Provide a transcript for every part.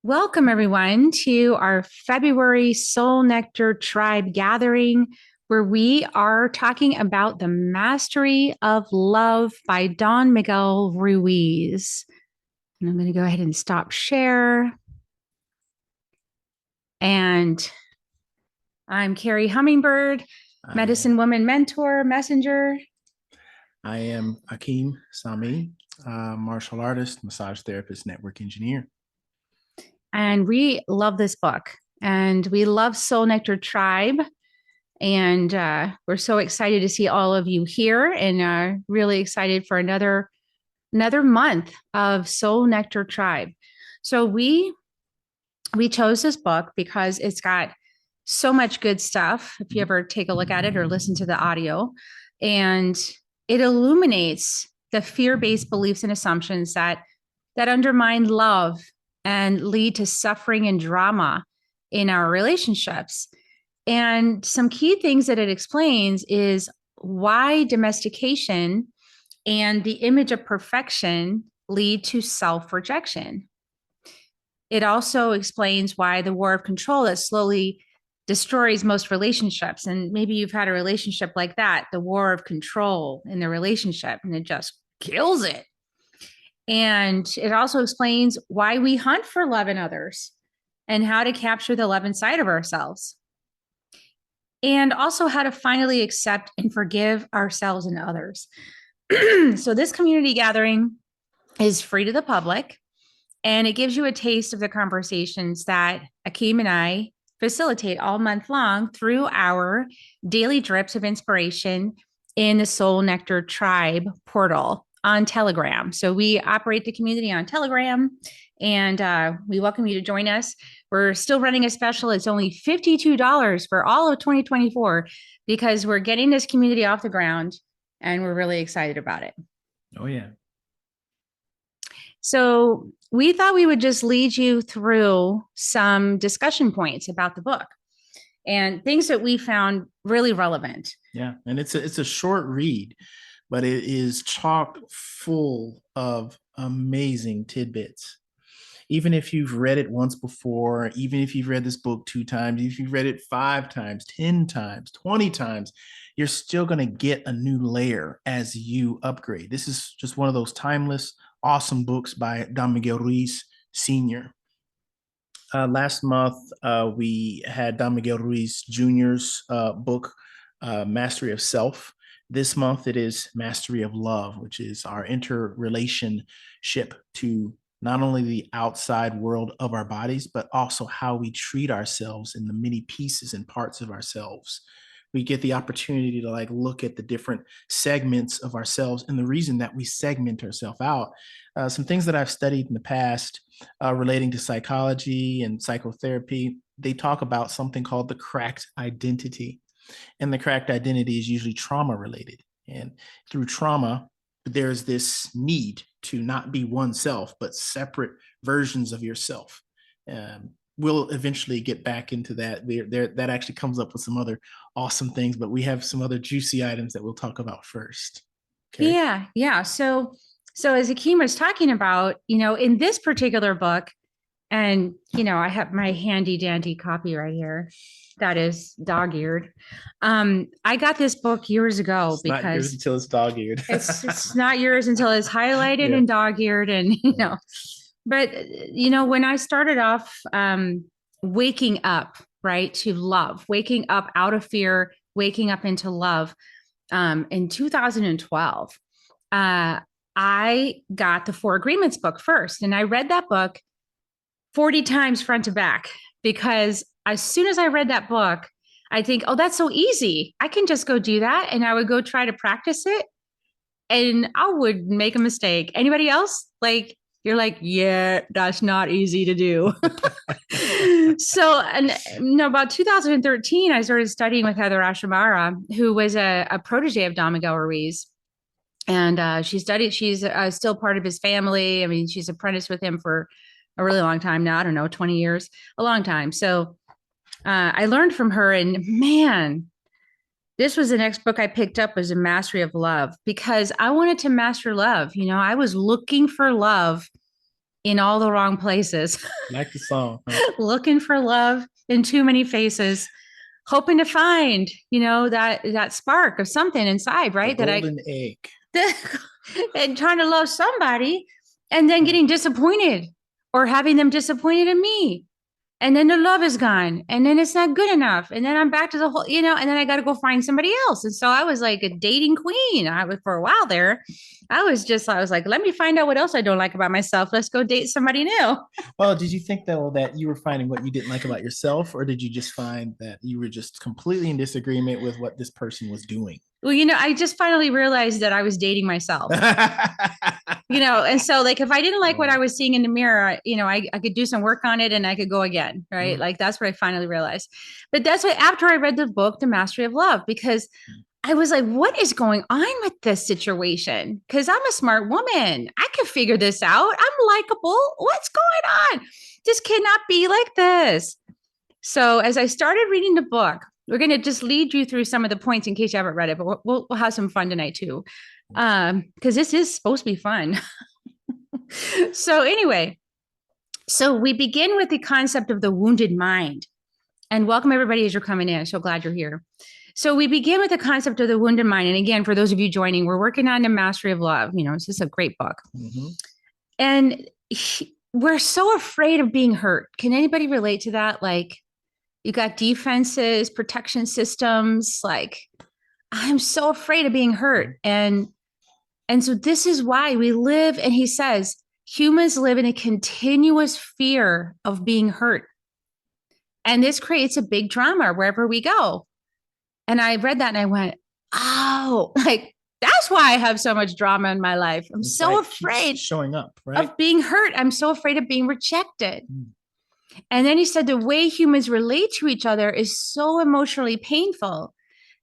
Welcome, everyone, to our February Soul Nectar Tribe gathering, where we are talking about The Mastery of Love by Don Miguel Ruiz. And I'm going to go ahead and stop share. And I'm Carrie Hummingbird, medicine woman mentor, messenger. I am Akeem Sami, martial artist, massage therapist, network engineer. And we love this book. And we love Soul Nectar Tribe. And we're so excited to see all of you here and really excited for another month of Soul Nectar Tribe. So we chose this book because it's got so much good stuff. If you ever take a look at it or listen to the audio, and it illuminates the fear-based beliefs and assumptions that undermine love and lead to suffering and drama in our relationships. And some key things that it explains is why domestication and the image of perfection lead to self-rejection. It also explains why the war of control that slowly destroys most relationships. And maybe you've had a relationship like that, the war of control in the relationship, and it just kills it. And it also explains why we hunt for love in others and how to capture the love inside of ourselves. And also how to finally accept and forgive ourselves and others. So this community gathering is free to the public, and it gives you a taste of the conversations that Akeem and I facilitate all month long through our daily drips of inspiration in the Soul Nectar Tribe portal on Telegram. So we operate the community on Telegram, and we welcome you to join us. We're still running a special. It's only $52 for all of 2024 because we're getting this community off the ground, and we're really excited about it. Oh, yeah. So we thought we would just lead you through some discussion points about the book and things that we found really relevant. Yeah, and it's a short read, but it is chock full of amazing tidbits. Even if you've read it once before, even if you've read this book 2 times, if you've read it 5 times, 10 times, 20 times, you're still going to get a new layer as you upgrade. This is just one of those timeless, awesome books by Don Miguel Ruiz Sr. Last month, we had Don Miguel Ruiz Jr.'s book, Mastery of Self. This month, it is Mastery of Love, which is our interrelationship to not only the outside world of our bodies, but also how we treat ourselves in the many pieces and parts of ourselves. We get the opportunity to look at the different segments of ourselves and the reason that we segment ourselves out. Some things that I've studied in the past relating to psychology and psychotherapy, they talk about something called the cracked identity. And the cracked identity is usually trauma related. And through trauma, there's this need to not be oneself, but separate versions of yourself. We'll eventually get back into that. That actually comes up with some other awesome things, but we have some other juicy items that we'll talk about first. Okay. Yeah. So as Akeem was talking about, in this particular book, and, I have my handy dandy copy right here that is dog-eared. I got this book years ago because not yours until it's dog-eared. it's not yours until it's highlighted and dog-eared, and but when I started off waking up, right, to love, waking up out of fear, waking up into love, in 2012, I got the 4 Agreements book first, and I read that book 40 times front to back, because as soon as I read that book, I think, oh, that's so easy. I can just go do that. And I would go try to practice it, and I would make a mistake. Anybody else? You're like, yeah, that's not easy to do. So, about 2013, I started studying with Heather Ashamara, who was a protege of Don Miguel Ruiz. And she's still part of his family. I mean, she's apprenticed with him for a really long time now. I don't know, 20 years, a long time. So I learned from her, and man, this was the next book I picked up, was A Mastery of Love, because I wanted to master love. I was looking for love in all the wrong places, Like the song. Huh? looking for love in too many faces, hoping to find, that spark of something inside, right? The golden egg. And trying to love somebody and then getting disappointed or having them disappointed in me. And then the love is gone and then it's not good enough. And then I'm back to the whole, and then I got to go find somebody else. And so I was like a dating queen. I was for a while there. I was like, let me find out what else I don't like about myself. Let's go date somebody new. Well, did you think that you were finding what you didn't like about yourself, or did you just find that you were just completely in disagreement with what this person was doing? Well, I just finally realized that I was dating myself. And so like if I didn't like what I was seeing in the mirror, I could do some work on it and I could go again, right? Like that's what I finally realized. But that's what after I read the book, The Mastery of Love, because I was like, what is going on with this situation? Because I'm a smart woman. I can figure this out. I'm likable. What's going on? This cannot be like this. So as I started reading the book, we're going to just lead you through some of the points in case you haven't read it, but we'll have some fun tonight too. Because this is supposed to be fun. So anyway, so we begin with the concept of the wounded mind. And welcome everybody as you're coming in. So glad you're here. So we begin with the concept of the wounded mind. And again, for those of you joining, we're working on The Mastery of Love. It's just a great book. Mm-hmm. And we're so afraid of being hurt. Can anybody relate to that? Like, you got defenses, protection systems. Like, I'm so afraid of being hurt. And so this is why we live, and he says, humans live in a continuous fear of being hurt. And this creates a big drama wherever we go. And I read that and I went, oh, like, that's why I have so much drama in my life. I'm it's so afraid showing up, right? Of being hurt. I'm so afraid of being rejected. And then he said the way humans relate to each other is so emotionally painful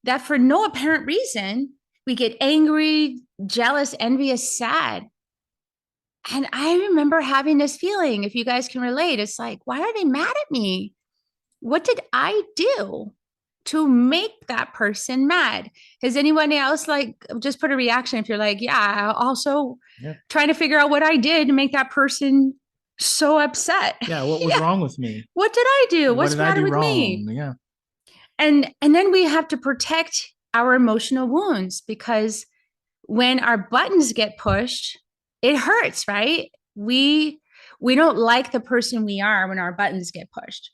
that for no apparent reason, we get angry, jealous, envious, sad. And I remember having this feeling, if you guys can relate, it's like, why are they mad at me? What did I do to make that person mad? Has anyone else just put a reaction if you're like, yeah, also trying to figure out what I did to make that person so upset. Yeah, what was wrong with me? What did I do? What's the matter with me? Yeah. And then we have to protect our emotional wounds, because when our buttons get pushed, it hurts, right? We don't like the person we are when our buttons get pushed.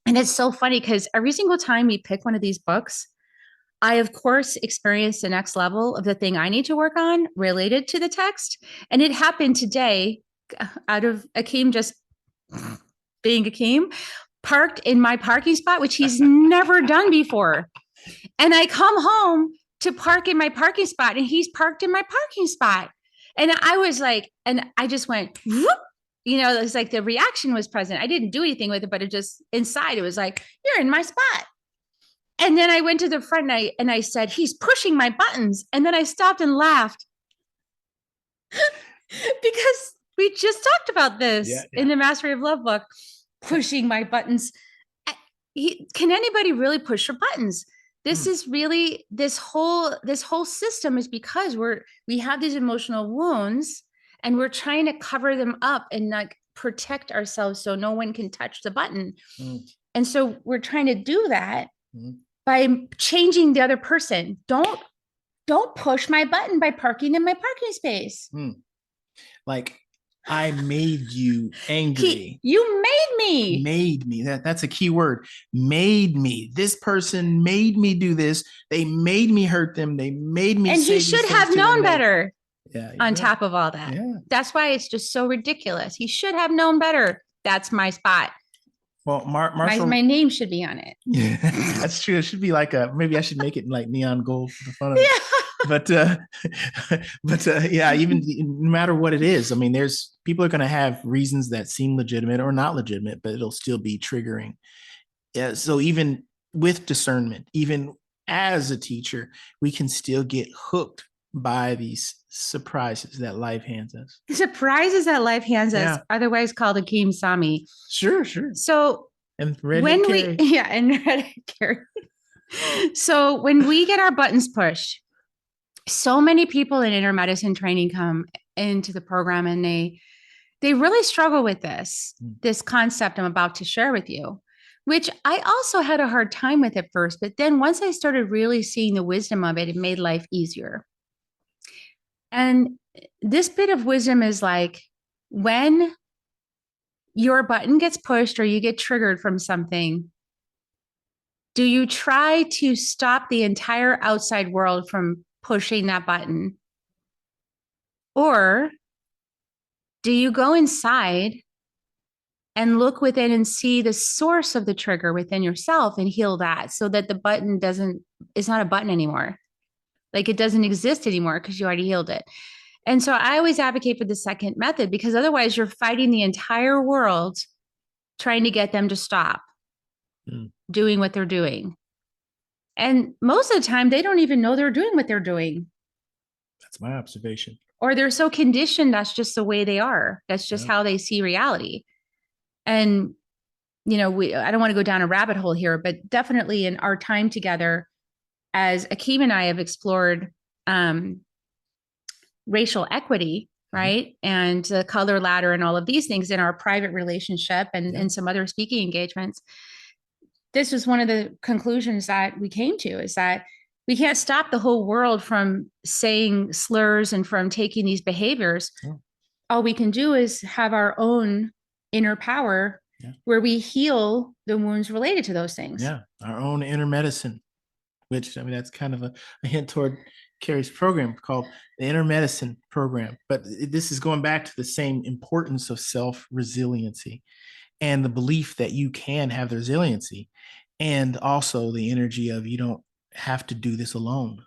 And it's so funny because every single time we pick one of these books, I, of course, experienced the next level of the thing I need to work on related to the text. And it happened today out of Akeem just being Akeem, parked in my parking spot, which he's never done before. And I come home to park in my parking spot and he's parked in my parking spot. And I was like, and I just went, whoop. It's like the reaction was present. I didn't do anything with it, but it just inside, it was like, you're in my spot. And then I went to the front and I said, he's pushing my buttons. And then I stopped and laughed because we just talked about this in the Mastery of Love book, pushing my buttons. Can anybody really push your buttons? This is really, this whole system is because we have these emotional wounds and we're trying to cover them up and like protect ourselves so no one can touch the button. And so we're trying to do that by changing the other person. Don't push my button by parking in my parking space. Like, I made you angry. You made me. Made me. That's a key word. Made me. This person made me do this. They made me hurt them. They made me. And he should have known better. On top of all that. Yeah. That's why it's just so ridiculous. He should have known better. That's my spot. Well, Marshall, my name should be on it. Yeah, that's true. It should be like maybe I should make it in like neon gold for the fun of it. But yeah, even no matter what it is, I mean, people are going to have reasons that seem legitimate or not legitimate, but it'll still be triggering. Yeah. So even with discernment, even as a teacher, we can still get hooked by these surprises that life hands us. Surprises that life hands us, otherwise called Akeem Sami. Sure. So and when Carrie. And Carrie. So when we get our buttons pushed, so many people in inner medicine training come into the program and They really struggle with this, Mm. this concept I'm about to share with you, which I also had a hard time with at first. But then once I started really seeing the wisdom of it, it made life easier. And this bit of wisdom is like when your button gets pushed or you get triggered from something, do you try to stop the entire outside world from pushing that button? Or do you go inside and look within and see the source of the trigger within yourself and heal that so that the button doesn't, it's not a button anymore. Like it doesn't exist anymore because you already healed it. And so I always advocate for the second method because otherwise you're fighting the entire world trying to get them to stop doing what they're doing. And most of the time, they don't even know they're doing what they're doing. That's my observation. Or they're so conditioned, that's just the way they are. That's just how they see reality. And, you know, I don't want to go down a rabbit hole here, but definitely in our time together, as Akeem and I have explored racial equity, right? And the color ladder and all of these things in our private relationship and some other speaking engagements. This was one of the conclusions that we came to is that we can't stop the whole world from saying slurs and from taking these behaviors. All we can do is have our own inner power where we heal the wounds related to those things. Yeah, our own inner medicine, which, I mean, that's kind of a hint toward Carrie's program called the Inner Medicine Program. But this is going back to the same importance of self-resiliency and the belief that you can have the resiliency, and also the energy of you don't have to do this alone.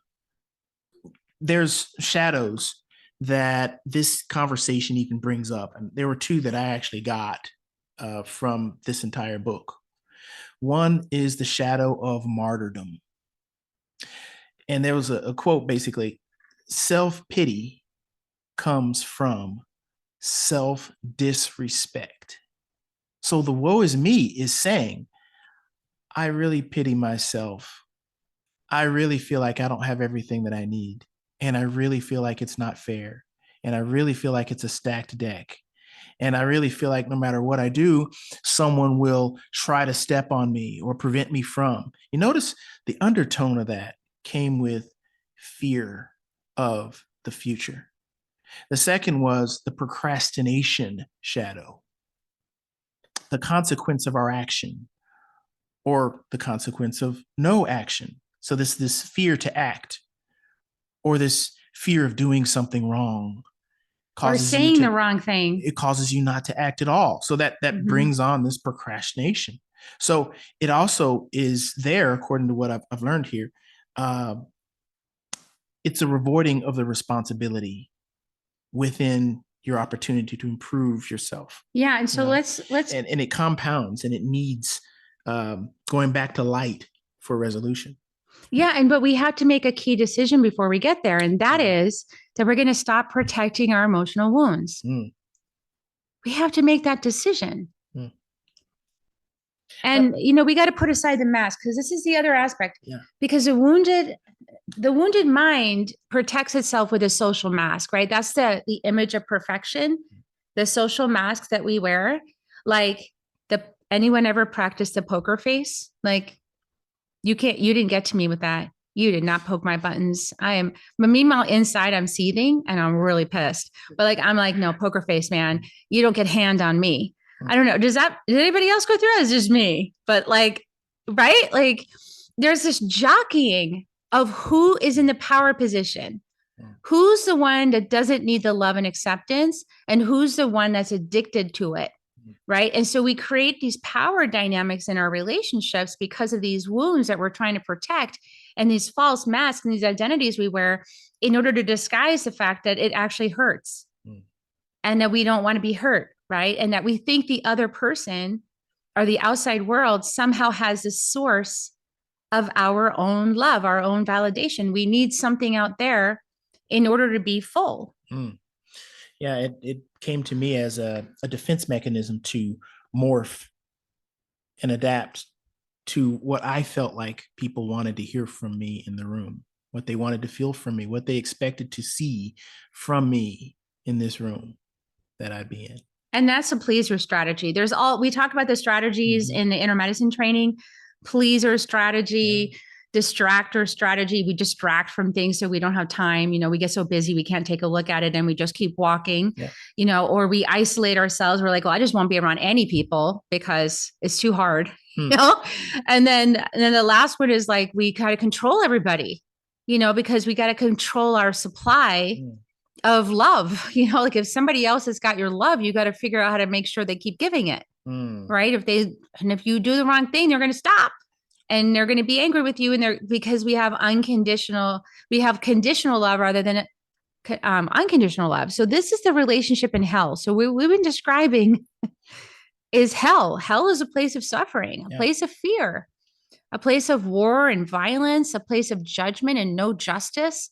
There's shadows that this conversation even brings up. And there were two that I actually got from this entire book. One is the shadow of martyrdom. And there was a quote basically, self-pity comes from self-disrespect. So the woe is me is saying, I really pity myself. I really feel like I don't have everything that I need. And I really feel like it's not fair. And I really feel like it's a stacked deck. And I really feel like no matter what I do, someone will try to step on me or prevent me from. You notice the undertone of that came with fear of the future. The second was the procrastination shadow, the consequence of our action or the consequence of no action. So this fear to act or this fear of doing something wrong causes or saying the wrong thing. It causes you not to act at all. So that brings on this procrastination. So it also is there, according to what I've learned here, it's a avoiding of the responsibility within your opportunity to improve yourself. Yeah. And so let's and it compounds and it needs going back to light for resolution. Yeah. But we have to make a key decision before we get there. And that is that we're going to stop protecting our emotional wounds. We have to make that decision. And, you know, we got to put aside the mask because this is the other aspect. Because the wounded mind protects itself with a social mask, right? That's the image of perfection, the social mask that we wear. Like anyone ever practiced the poker face? Like you didn't get to me with that. You did not poke my buttons. But meanwhile, inside I'm seething and I'm really pissed. But like, I'm like, no, poker face, man, you don't get hand on me. I don't know. Did anybody else go through it? It's just me. But like, right? Like there's this jockeying of who is in the power position. Who's the one that doesn't need the love and acceptance and who's the one that's addicted to it. Right. And so we create these power dynamics in our relationships because of these wounds that we're trying to protect and these false masks and these identities we wear in order to disguise the fact that it actually hurts and that we don't want to be hurt. Right. And that we think the other person or the outside world somehow has the source of our own love, our own validation. We need something out there in order to be full. Yeah, it came to me as a defense mechanism to morph and adapt to what I felt like people wanted to hear from me in the room, what they wanted to feel from me, what they expected to see from me in this room that I'd be in. And that's a pleaser strategy. We talk about the strategies Mhm. in the inner medicine training, pleaser Yeah. strategy, distractor strategy. We distract from things so we don't have time. We get so busy, we can't take a look at it and we just keep walking, Yeah. or we isolate ourselves. We're like, well, I just won't be around any people because it's too hard, Hmm. you know? And then the last one is like, we got to control everybody, because we got to control our supply Hmm. of love. Like if somebody else has got your love, you got to figure out how to make sure they keep giving it. Hmm. Right. If you do the wrong thing, they're going to stop and they're going to be angry with you. And they're because we have conditional love rather than unconditional love. So this is the relationship in hell. So we've been describing is hell. Hell is a place of suffering, a Yeah. place of fear, a place of war and violence, a place of judgment and no justice,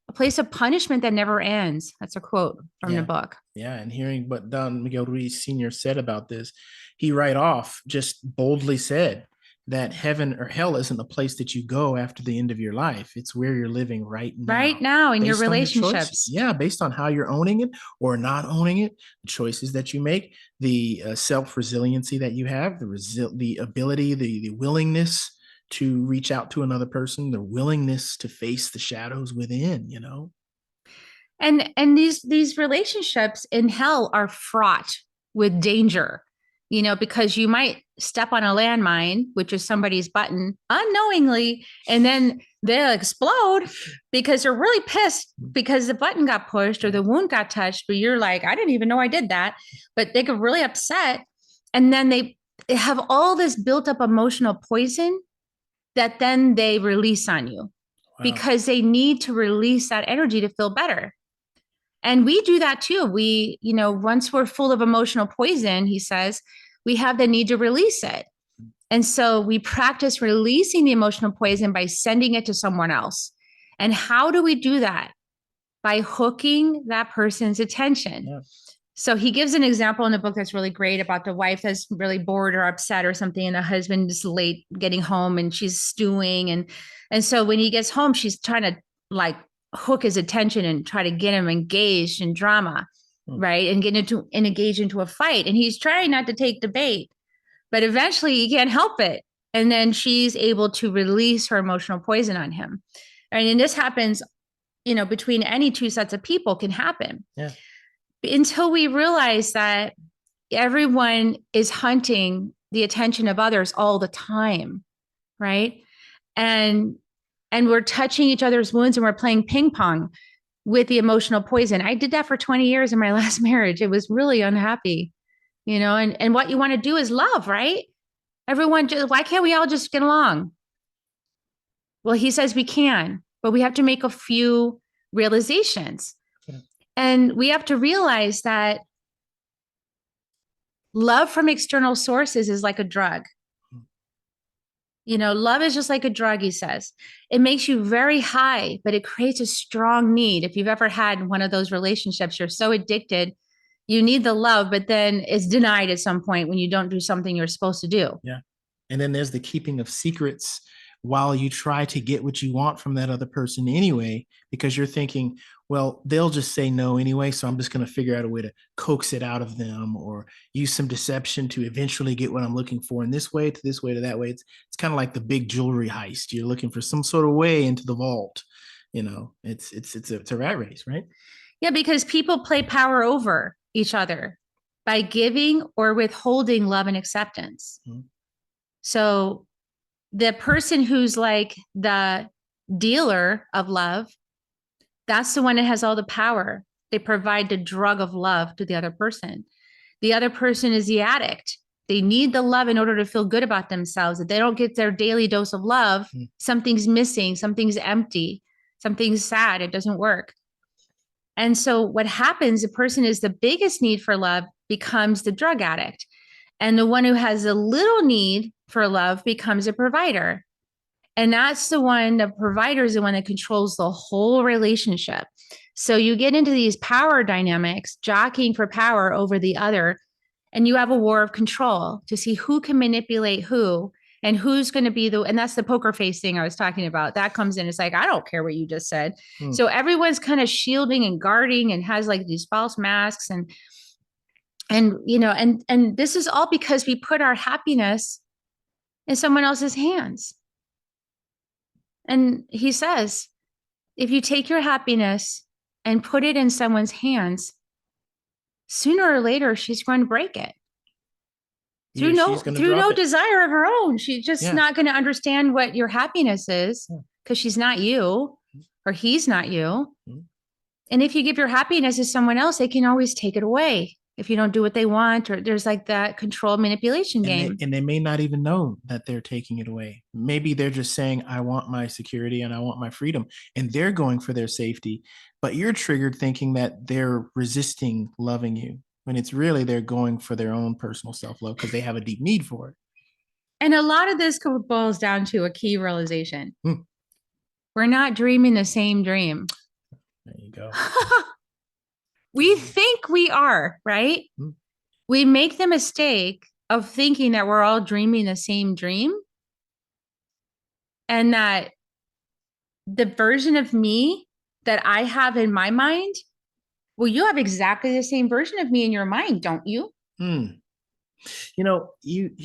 a place of punishment that never ends. That's a quote from the Yeah. book. Yeah. And hearing what Don Miguel Ruiz Sr. said about this, he right off just boldly said that heaven or hell isn't a place that you go after the end of your life. It's where you're living right Right now, now in your based on your choices. relationships. Yeah, based on how you're owning it or not owning it, the choices that you make, the self resiliency that you have, the ability, the willingness to reach out to another person, the willingness to face the shadows within. And these relationships in hell are fraught with danger, because you might step on a landmine, which is somebody's button, unknowingly, and then they'll explode because they're really pissed because the button got pushed or the wound got touched, but you're like, I didn't even know I did that. But they get really upset, and then they have all this built up emotional poison that then they release on you Wow. because they need to release that energy to feel better. And we do that too. Once we're full of emotional poison, he says, we have the need to release it. And so we practice releasing the emotional poison by sending it to someone else. And how do we do that? By hooking that person's attention. Yeah. So he gives an example in the book that's really great about the wife that's really bored or upset or something, and the husband is late getting home and she's stewing. And so when he gets home, she's trying to like hook his attention and try to get him engaged in drama, right? And engage into a fight. And he's trying not to take the bait, but eventually he can't help it. And then she's able to release her emotional poison on him. And this happens, between any two sets of people can happen. Yeah. Until we realize that everyone is hunting the attention of others all the time, right? And we're touching each other's wounds and we're playing ping pong with the emotional poison. I did that for 20 years in my last marriage. It was really unhappy, and what you want to do is love, right? Why can't we all just get along? Well, he says we can, but we have to make a few realizations. Yeah. And we have to realize that love from external sources is like a drug. Love is just like a drug, he says. It makes you very high, but it creates a strong need. If you've ever had one of those relationships, you're so addicted, you need the love, but then it's denied at some point when you don't do something you're supposed to do. Yeah. And then there's the keeping of secrets while you try to get what you want from that other person anyway, because you're thinking, well, they'll just say no anyway. So I'm just going to figure out a way to coax it out of them or use some deception to eventually get what I'm looking for in this way to this way to that way. It's kind of like the big jewelry heist. You're looking for some sort of way into the vault. It's a rat race, right? Yeah, because people play power over each other by giving or withholding love and acceptance. Mm-hmm. So the person who's like the dealer of love, that's the one that has all the power. They provide the drug of love to the other person. The other person is the addict. They need the love in order to feel good about themselves. If they don't get their daily dose of love, something's missing, something's empty, something's sad, it doesn't work. And so what happens, the person is the biggest need for love becomes the drug addict. And the one who has a little need for love becomes a provider. And that's the provider is the one that controls the whole relationship. So you get into these power dynamics, jockeying for power over the other, and you have a war of control to see who can manipulate who and who's going to be and that's the poker face thing I was talking about. That comes in. It's like, I don't care what you just said. So everyone's kind of shielding and guarding and has like these false masks. And, and this is all because we put our happiness in someone else's hands. And he says, if you take your happiness and put it in someone's hands, sooner or later, she's going to break it through no desire of her own. She's just not going to understand what your happiness is because she's not you or he's not you. And if you give your happiness to someone else, they can always take it away if you don't do what they want, or there's like that control manipulation game. And they may not even know that they're taking it away. Maybe they're just saying, I want my security and I want my freedom, and they're going for their safety. But you're triggered thinking that they're resisting loving you, when it's really they're going for their own personal self-love because they have a deep need for it. And a lot of this boils down to a key realization. We're not dreaming the same dream. There you go. We think we are, right? We make the mistake of thinking that we're all dreaming the same dream, and that the version of me that I have in my mind, well, you have exactly the same version of me in your mind, don't you? You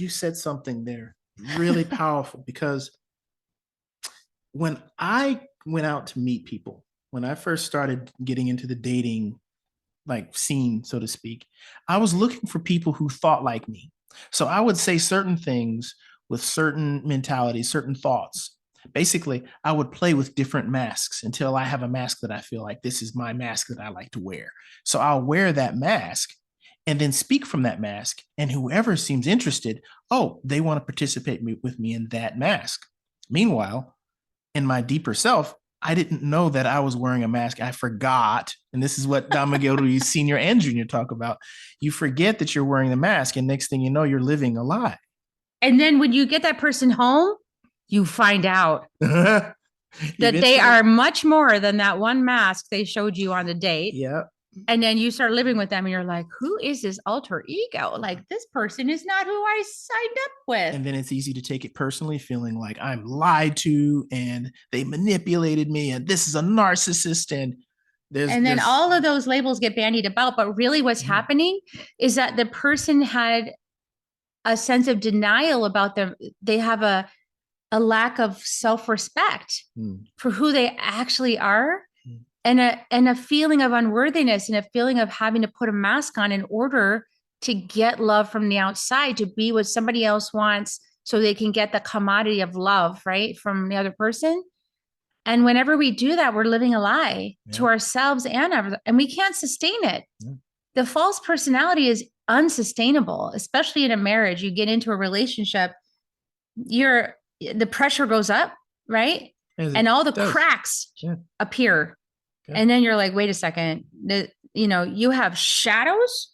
said something there really powerful, because when I went out to meet people, when I first started getting into the dating scene, so to speak, I was looking for people who thought like me. So I would say certain things with certain mentalities, certain thoughts. Basically, I would play with different masks until I have a mask that I feel like this is my mask that I like to wear. So I'll wear that mask and then speak from that mask. And whoever seems interested, they want to participate with me in that mask. Meanwhile, in my deeper self, I didn't know that I was wearing a mask. I forgot. And this is what Don Miguel Ruiz Sr. and Jr. talk about. You forget that you're wearing the mask, and next thing you know, you're living a lie. And then when you get that person home, you find out that they are much more than that one mask they showed you on the date. Yeah. And then you start living with them and you're like, who is this alter ego? Like, this person is not who I signed up with. And then it's easy to take it personally, feeling like I'm lied to and they manipulated me and this is a narcissist. And then all of those labels get bandied about. But really what's happening is that the person had a sense of denial about them. They have a lack of self-respect for who they actually are. And a feeling of unworthiness, and a feeling of having to put a mask on in order to get love from the outside, to be what somebody else wants so they can get the commodity of love, right, from the other person. And whenever we do that, we're living a lie to ourselves and we can't sustain it. The false personality is unsustainable, especially in a marriage. You get into a relationship, the pressure goes up, right? And all the cracks appear. And then you're like, wait a second, you have shadows.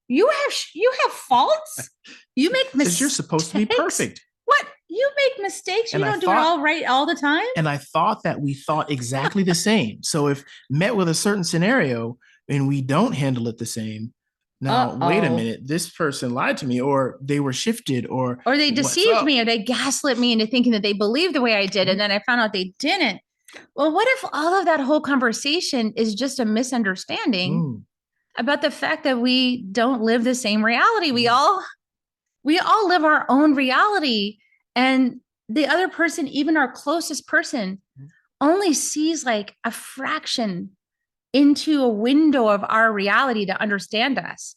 You have faults. You make mistakes. You're supposed to be perfect. What? You make mistakes. You don't do it all right all the time. And I thought that we thought exactly the same. So if met with a certain scenario and we don't handle it the same, now, wait a minute, this person lied to me, or they were shifted, or they deceived me, or they gaslit me into thinking that they believed the way I did. And then I found out they didn't. Well, what if all of that whole conversation is just a misunderstanding about the fact that we don't live the same reality? We all live our own reality. And the other person, even our closest person, only sees like a fraction into a window of our reality to understand us.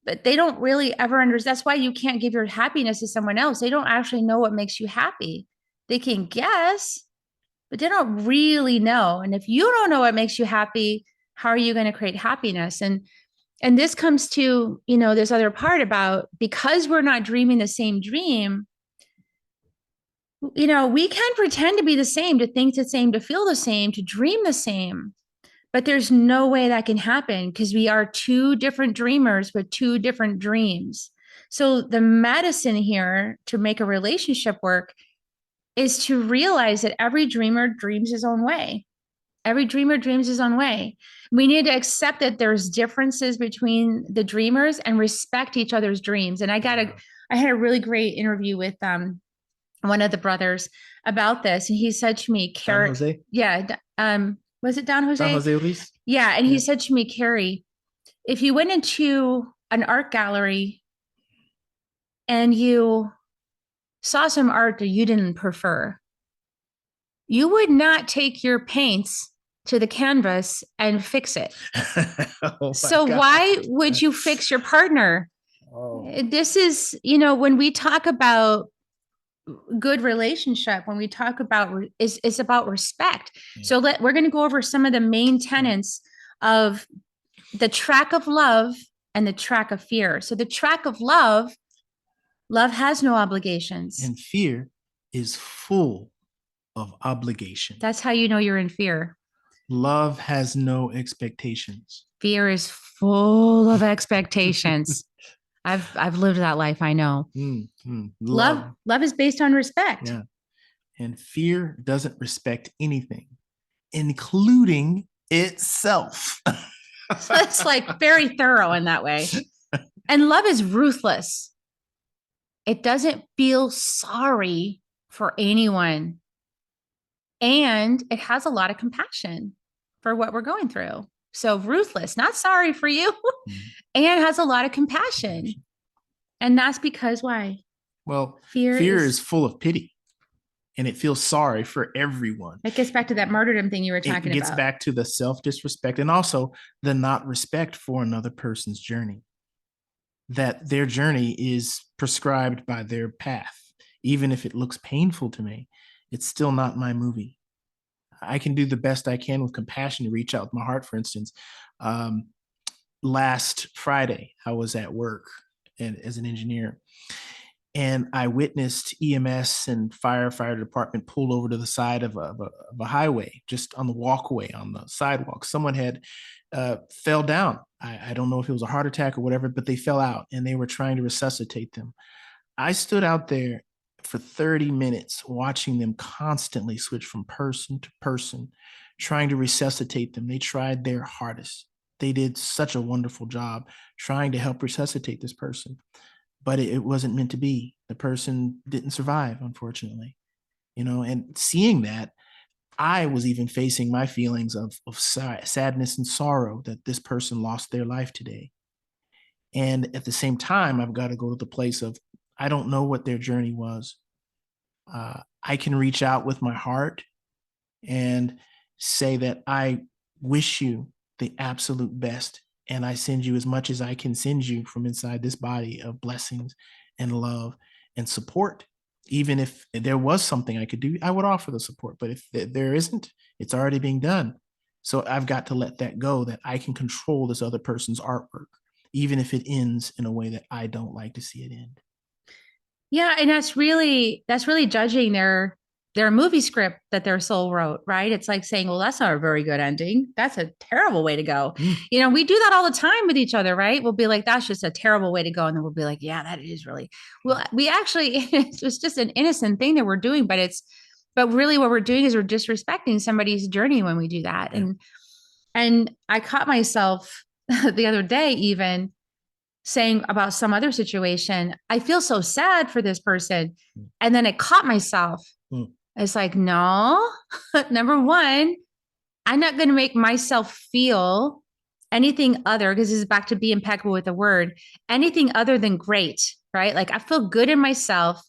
But they don't really ever understand. That's why you can't give your happiness to someone else. They don't actually know what makes you happy. They can guess, but they don't really know. And if you don't know what makes you happy, how are you going to create happiness? And this comes to, this other part about, because we're not dreaming the same dream, we can pretend to be the same, to think the same, to feel the same, to dream the same. But there's no way that can happen, because we are two different dreamers with two different dreams. So the medicine here to make a relationship work is to realize that every dreamer dreams his own way. Every dreamer dreams his own way. We need to accept that there's differences between the dreamers and respect each other's dreams. And I had a really great interview with one of the brothers about this. And he said to me, Carrie, was it Don Jose? Don Jose Ruiz? Yeah. And he said to me, Carrie, if you went into an art gallery and you saw some art that you didn't prefer, you would not take your paints to the canvas and fix it. Oh my So God. why would you fix your partner? Oh. This is, when we talk about good relationship, when we talk about it's about respect. Yeah. So we're going to go over some of the main tenets of the track of love and the track of fear. So the track of love has no obligations. And fear is full of obligation. That's how you know you're in fear. Love has no expectations. Fear is full of expectations. I've lived that life. I know. Love is based on respect. Yeah. And fear doesn't respect anything, including itself. So it's like very thorough in that way. And love is ruthless. It doesn't feel sorry for anyone. And it has a lot of compassion for what we're going through. So ruthless, not sorry for you, and has a lot of compassion. And that's because why? Well, fear is full of pity. And it feels sorry for everyone. It gets back to that martyrdom thing you were talking about. It gets back to the self-disrespect and also the not respect for another person's journey. That their journey is prescribed by their path. Even if it looks painful to me, it's still not my movie. I can do the best I can with compassion to reach out with my heart, for instance. Last Friday, I was at work as an engineer. And I witnessed EMS and fire department pull over to the side of a highway, just on the walkway, on the sidewalk. Someone had fell down. I don't know if it was a heart attack or whatever, but they fell out and they were trying to resuscitate them. I stood out there for 30 minutes watching them constantly switch from person to person, trying to resuscitate them. They tried their hardest. They did such a wonderful job trying to help resuscitate this person. But it wasn't meant to be. The person didn't survive, unfortunately. And seeing that, I was even facing my feelings of sadness and sorrow that this person lost their life today. And at the same time, I've got to go to the place of, I don't know what their journey was. I can reach out with my heart and say that I wish you the absolute best. And I send you as much as I can send you from inside this body of blessings and love and support. Even if there was something I could do, I would offer the support. But if there isn't, it's already being done. So I've got to let that go, that I can control this other person's artwork, even if it ends in a way that I don't like to see it end. Yeah. And that's really judging their movie script that their soul wrote, right? It's like saying, well, that's not a very good ending. That's a terrible way to go. We do that all the time with each other, right? We'll be like, that's just a terrible way to go. And then we'll be like, yeah, that is really, well, we actually, it's just an innocent thing that we're doing, but really what we're doing is we're disrespecting somebody's journey when we do that. Yeah. And I caught myself the other day, even saying about some other situation, I feel so sad for this person. And then I caught myself. It's like, no, number one, I'm not going to make myself feel anything other, because this is back to be impeccable with the word, anything other than great, right? Like I feel good in myself.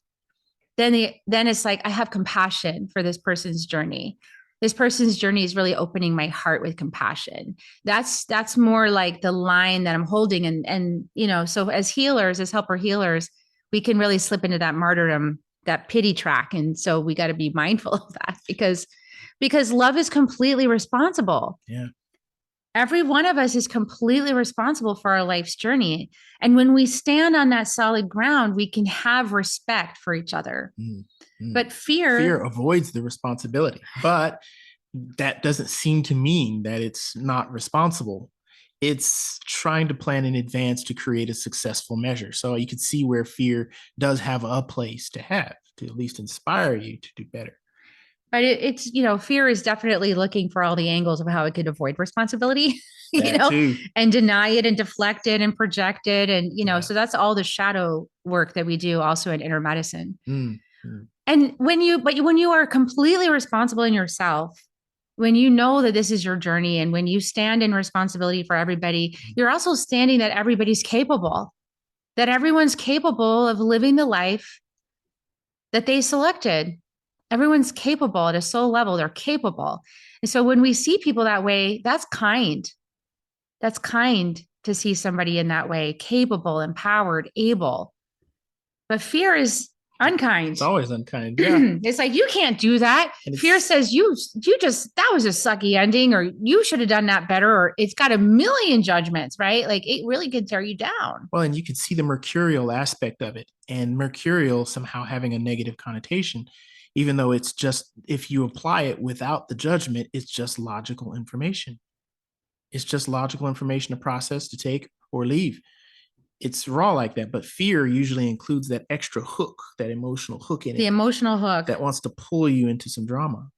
Then it's like, I have compassion for this person's journey. This person's journey is really opening my heart with compassion. That's more like the line that I'm holding. And so as healers, as helper healers, we can really slip into that martyrdom, that pity track. And so we got to be mindful of that because love is completely responsible. Yeah. Every one of us is completely responsible for our life's journey. And when we stand on that solid ground, we can have respect for each other. But fear avoids the responsibility, but that doesn't seem to mean that it's not responsible. It's trying to plan in advance to create a successful measure. So you can see where fear does have a place to have, to at least inspire you to do better. But it's, fear is definitely looking for all the angles of how it could avoid responsibility, and deny it and deflect it and project it. And, so that's all the shadow work that we do also in inner medicine. And when you are completely responsible in yourself, when you know that this is your journey and when you stand in responsibility for everybody, you're also standing that everybody's capable, that everyone's capable of living the life that they selected. Everyone's capable at a soul level. They're capable. And so when we see people that way, that's kind. That's kind to see somebody in that way, capable, empowered, able. But fear is unkind. It's always unkind. Yeah. It's like, you can't do that. Fear says that was a sucky ending, or you should have done that better, or it's got a million judgments, right? Like, it really can tear you down. Well, and you can see the mercurial aspect of it, and mercurial somehow having a negative connotation, even though it's just, if you apply it without the judgment, it's just logical information. It's just logical information to process, to take or leave. It's raw like that, but fear usually includes that extra hook, that emotional hook in it. The emotional hook that wants to pull you into some drama.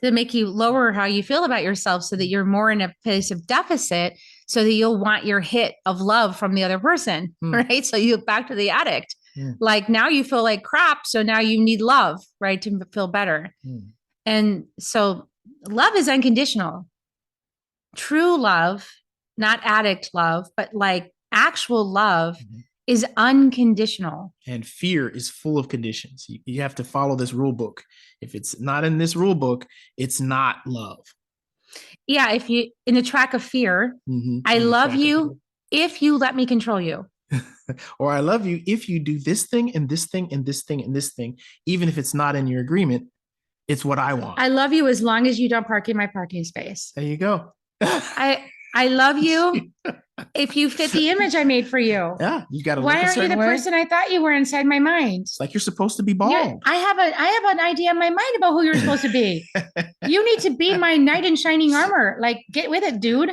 To make you lower how you feel about yourself so that you're more in a place of deficit, so that you'll want your hit of love from the other person, right? So you back to the addict. Like, now you feel like crap, so now you need love, right, to feel better. And so love is unconditional. True love, not addict love, but like actual love is unconditional. And fear is full of conditions. You have to follow this rule book. If it's not in this rule book, it's not love. Yeah, if you, in the track of fear, I love you if you let me control you. Or I love you if you do this thing and this thing and this thing and this thing, even if it's not in your agreement, it's what I want. I love you as long as you don't park in my parking space. There you go. I love you if you fit the image I made for you. Yeah, you got to. Why aren't you the person I thought you were inside my mind? It's like you're supposed to be bald. I have an idea in my mind about who you're supposed to be. You need to be my knight in shining armor. Like, get with it, dude.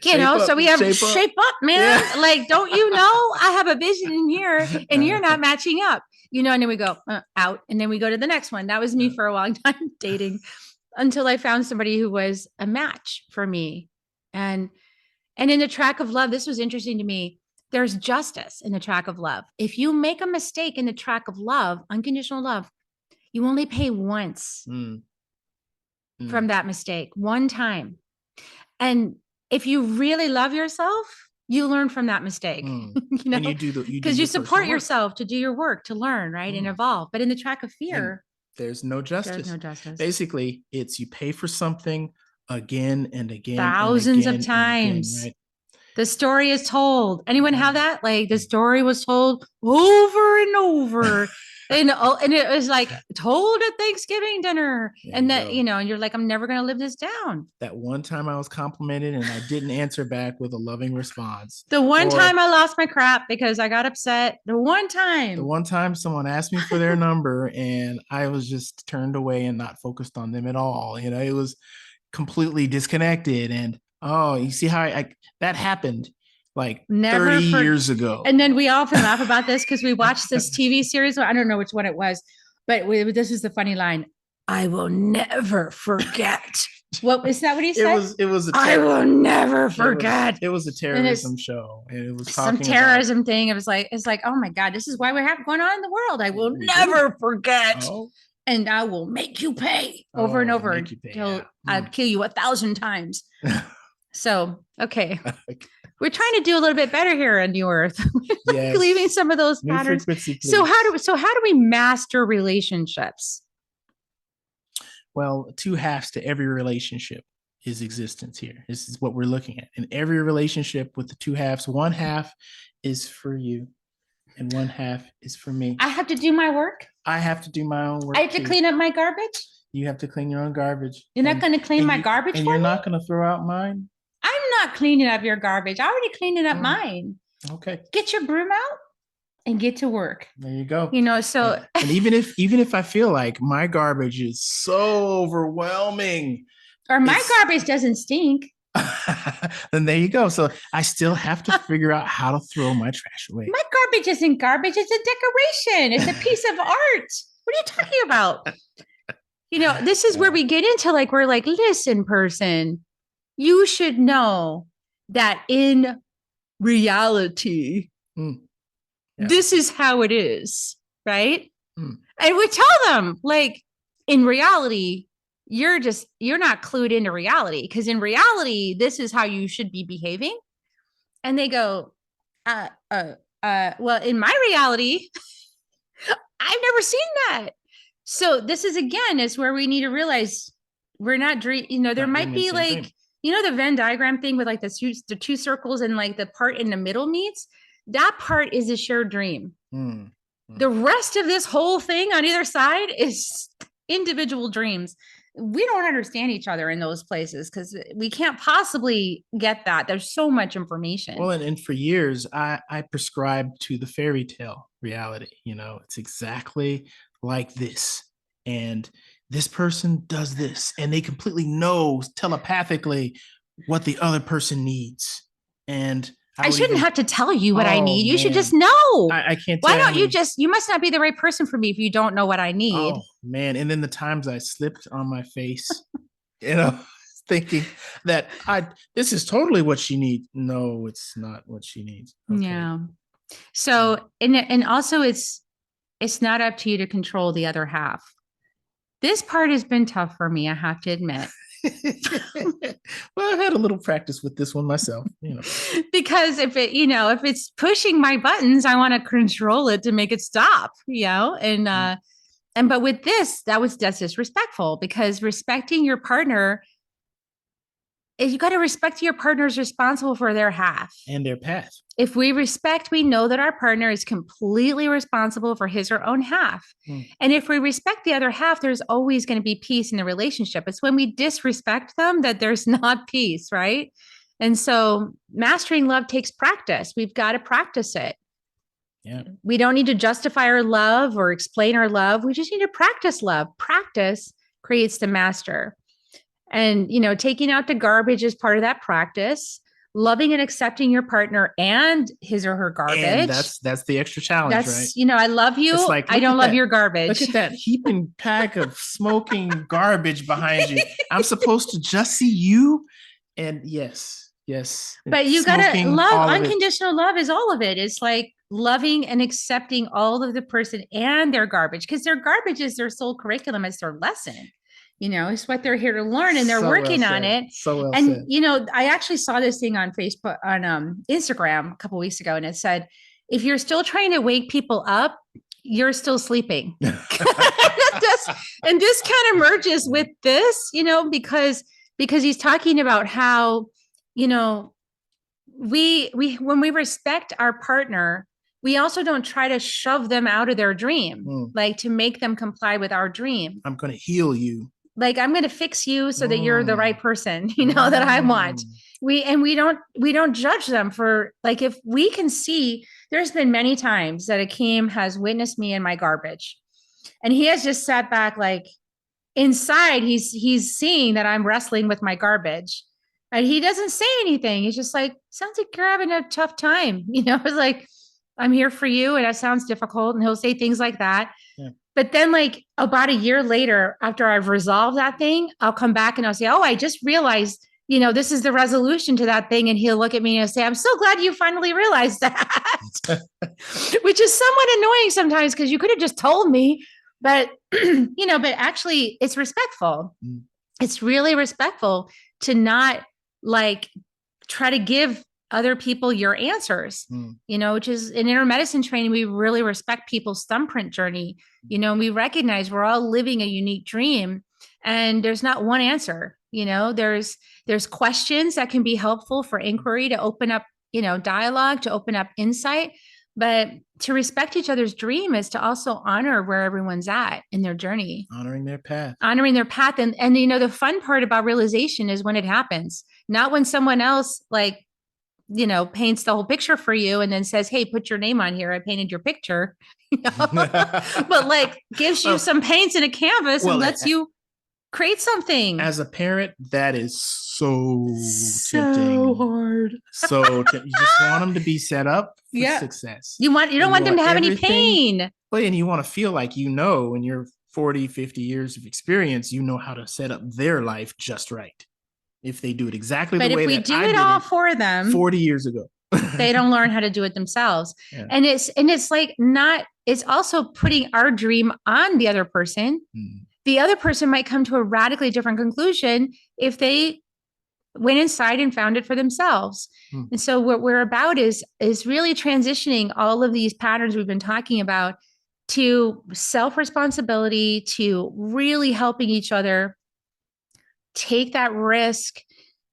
So we have shape up, man. Yeah. Like, don't you know? I have a vision in here, and you're not matching up. And then we go out, and then we go to the next one. That was me for a long time dating, until I found somebody who was a match for me. And in the track of love, this was interesting to me. There's justice in the track of love. If you make a mistake in the track of love, unconditional love, you only pay once from that mistake, one time. And if you really love yourself, you learn from that mistake. And you do because you support yourself to do your work, to learn, right, and evolve. But in the track of fear, there's no justice. There's no justice. Basically, it's you pay for something again and again, thousands of times. Again, right? The story is told. Anyone have that? Like, the story was told over and over. And it was like told at Thanksgiving dinner. And that, and you're like, I'm never going to live this down. That one time I was complimented and I didn't answer back with a loving response. The one time I lost my crap because I got upset. The one time someone asked me for their number and I was just turned away and not focused on them at all. It was completely disconnected. And you see how that happened like 30 years ago. And then we often laugh about this because we watched this TV series. I don't know which one it was, but this is the funny line. I will never forget. What is that? What he said? It was. I will never forget. It was a terrorism show, and it was some terrorism thing. It's like, oh my God, this is why we have going on in the world. I will never forget. And I will make you pay over and over until I'll kill you 1,000 times. So, okay. We're trying to do a little bit better here on New Earth. Yes. Leaving some of those patterns. So how do we master relationships? Well, two halves to every relationship is existence here. This is what we're looking at. In every relationship with the two halves, one half is for you and one half is for me. I have to do my work. I have to do my own work. I have to clean up my garbage. You have to clean your own garbage. You're not going to clean my garbage for me? And you're not going to throw out mine? I'm not cleaning up your garbage. I already cleaned up mine. Okay. Get your broom out and get to work. There you go. So and even if I feel like my garbage is so overwhelming, or my garbage doesn't stink, then there you go. So I still have to figure out how to throw my trash away. My garbage isn't garbage. It's a decoration. It's a piece of art. What are you talking about? This is where we get into we're like, listen, person, you should know that in reality, this is how it is, right? And we tell them, in reality, you're not clued into reality, because in reality, this is how you should be behaving. And they go, well, in my reality, I've never seen that. So this is, again, is where we need to realize we're not dream. There might be like, the Venn diagram thing with like the two circles and like the part in the middle meets. That part is a shared dream. The rest of this whole thing on either side is individual dreams. We don't understand each other in those places because we can't possibly get that. There's so much information. Well, and for years, I prescribed to the fairy tale reality. It's exactly like this. And this person does this, and they completely know telepathically what the other person needs. And I shouldn't have to tell you what I need. You should just know. I can't. Why don't you must not be the right person for me if you don't know what I need. Oh man. And then the times I slipped on my face, thinking that this is totally what she needs. No, it's not what she needs. Okay. Yeah. So, and also it's not up to you to control the other half. This part has been tough for me, I have to admit. Well, I've had a little practice with this one myself, because if it's pushing my buttons, I want to control it to make it stop, but with this, that's disrespectful, because respecting your partner, you got to respect your partner's responsible for their half and their path. If we respect, we know that our partner is completely responsible for his or own half. And if we respect the other half, there's always going to be peace in the relationship. It's when we disrespect them that there's not peace, right? And so mastering love takes practice. We've got to practice it. Yeah. We don't need to justify our love or explain our love. We just need to practice love. Practice creates the master. And, taking out the garbage is part of that practice. Loving and accepting your partner and his or her garbage. And that's the extra challenge, right? I love you. Like, I don't love your garbage. Look at that heaping pack of smoking garbage behind you. I'm supposed to just see you. And yes. But you got to love. Unconditional love is all of it. It's like loving and accepting all of the person and their garbage, because their garbage is their soul curriculum. It's their lesson. It's what they're here to learn, and they're working on it. So well and said. I actually saw this thing on Facebook, on Instagram a couple of weeks ago, and it said, if you're still trying to wake people up, you're still sleeping. And this kind of merges with this, because he's talking about how, we when we respect our partner, we also don't try to shove them out of their dream, like to make them comply with our dream. I'm going to heal you. Like, I'm going to fix you so that you're the right person, that I want. We don't judge them for, like, if we can see, there's been many times that Akeem has witnessed me in my garbage, and he has just sat back, like, inside, he's seeing that I'm wrestling with my garbage, and he doesn't say anything. He's just like, sounds like you're having a tough time. It's like, I'm here for you, and that sounds difficult. And he'll say things like that. Yeah. But then, like, about a year later, after I've resolved that thing, I'll come back and I'll say, oh, I just realized, this is the resolution to that thing. And he'll look at me and say, I'm so glad you finally realized that, which is somewhat annoying sometimes, because you could have just told me. But, but actually it's respectful. It's really respectful to not, like, try to give other people your answers, which is in inner medicine training. We really respect people's thumbprint journey, and we recognize we're all living a unique dream, and there's not one answer. There's questions that can be helpful for inquiry, to open up, dialogue, to open up insight. But to respect each other's dream is to also honor where everyone's at in their journey, honoring their path. And the fun part about realization is when it happens, not when someone else, like, paints the whole picture for you and then says, hey, put your name on here. I painted your picture, but, like, gives you some paints and a canvas and lets you create something. As a parent, that is so tempting. Hard. You just want them to be set up for success. You don't want them to have any pain. Well, and you want to feel like, in your 40, 50 years of experience, how to set up their life just right. If they do it exactly the way that I did it. But if we do it all for them 40 years ago, they don't learn how to do it themselves. Yeah. And it's like, it's also putting our dream on the other person, the other person might come to a radically different conclusion if they went inside and found it for themselves. And so what we're about is really transitioning all of these patterns we've been talking about to self-responsibility, to really helping each other take that risk,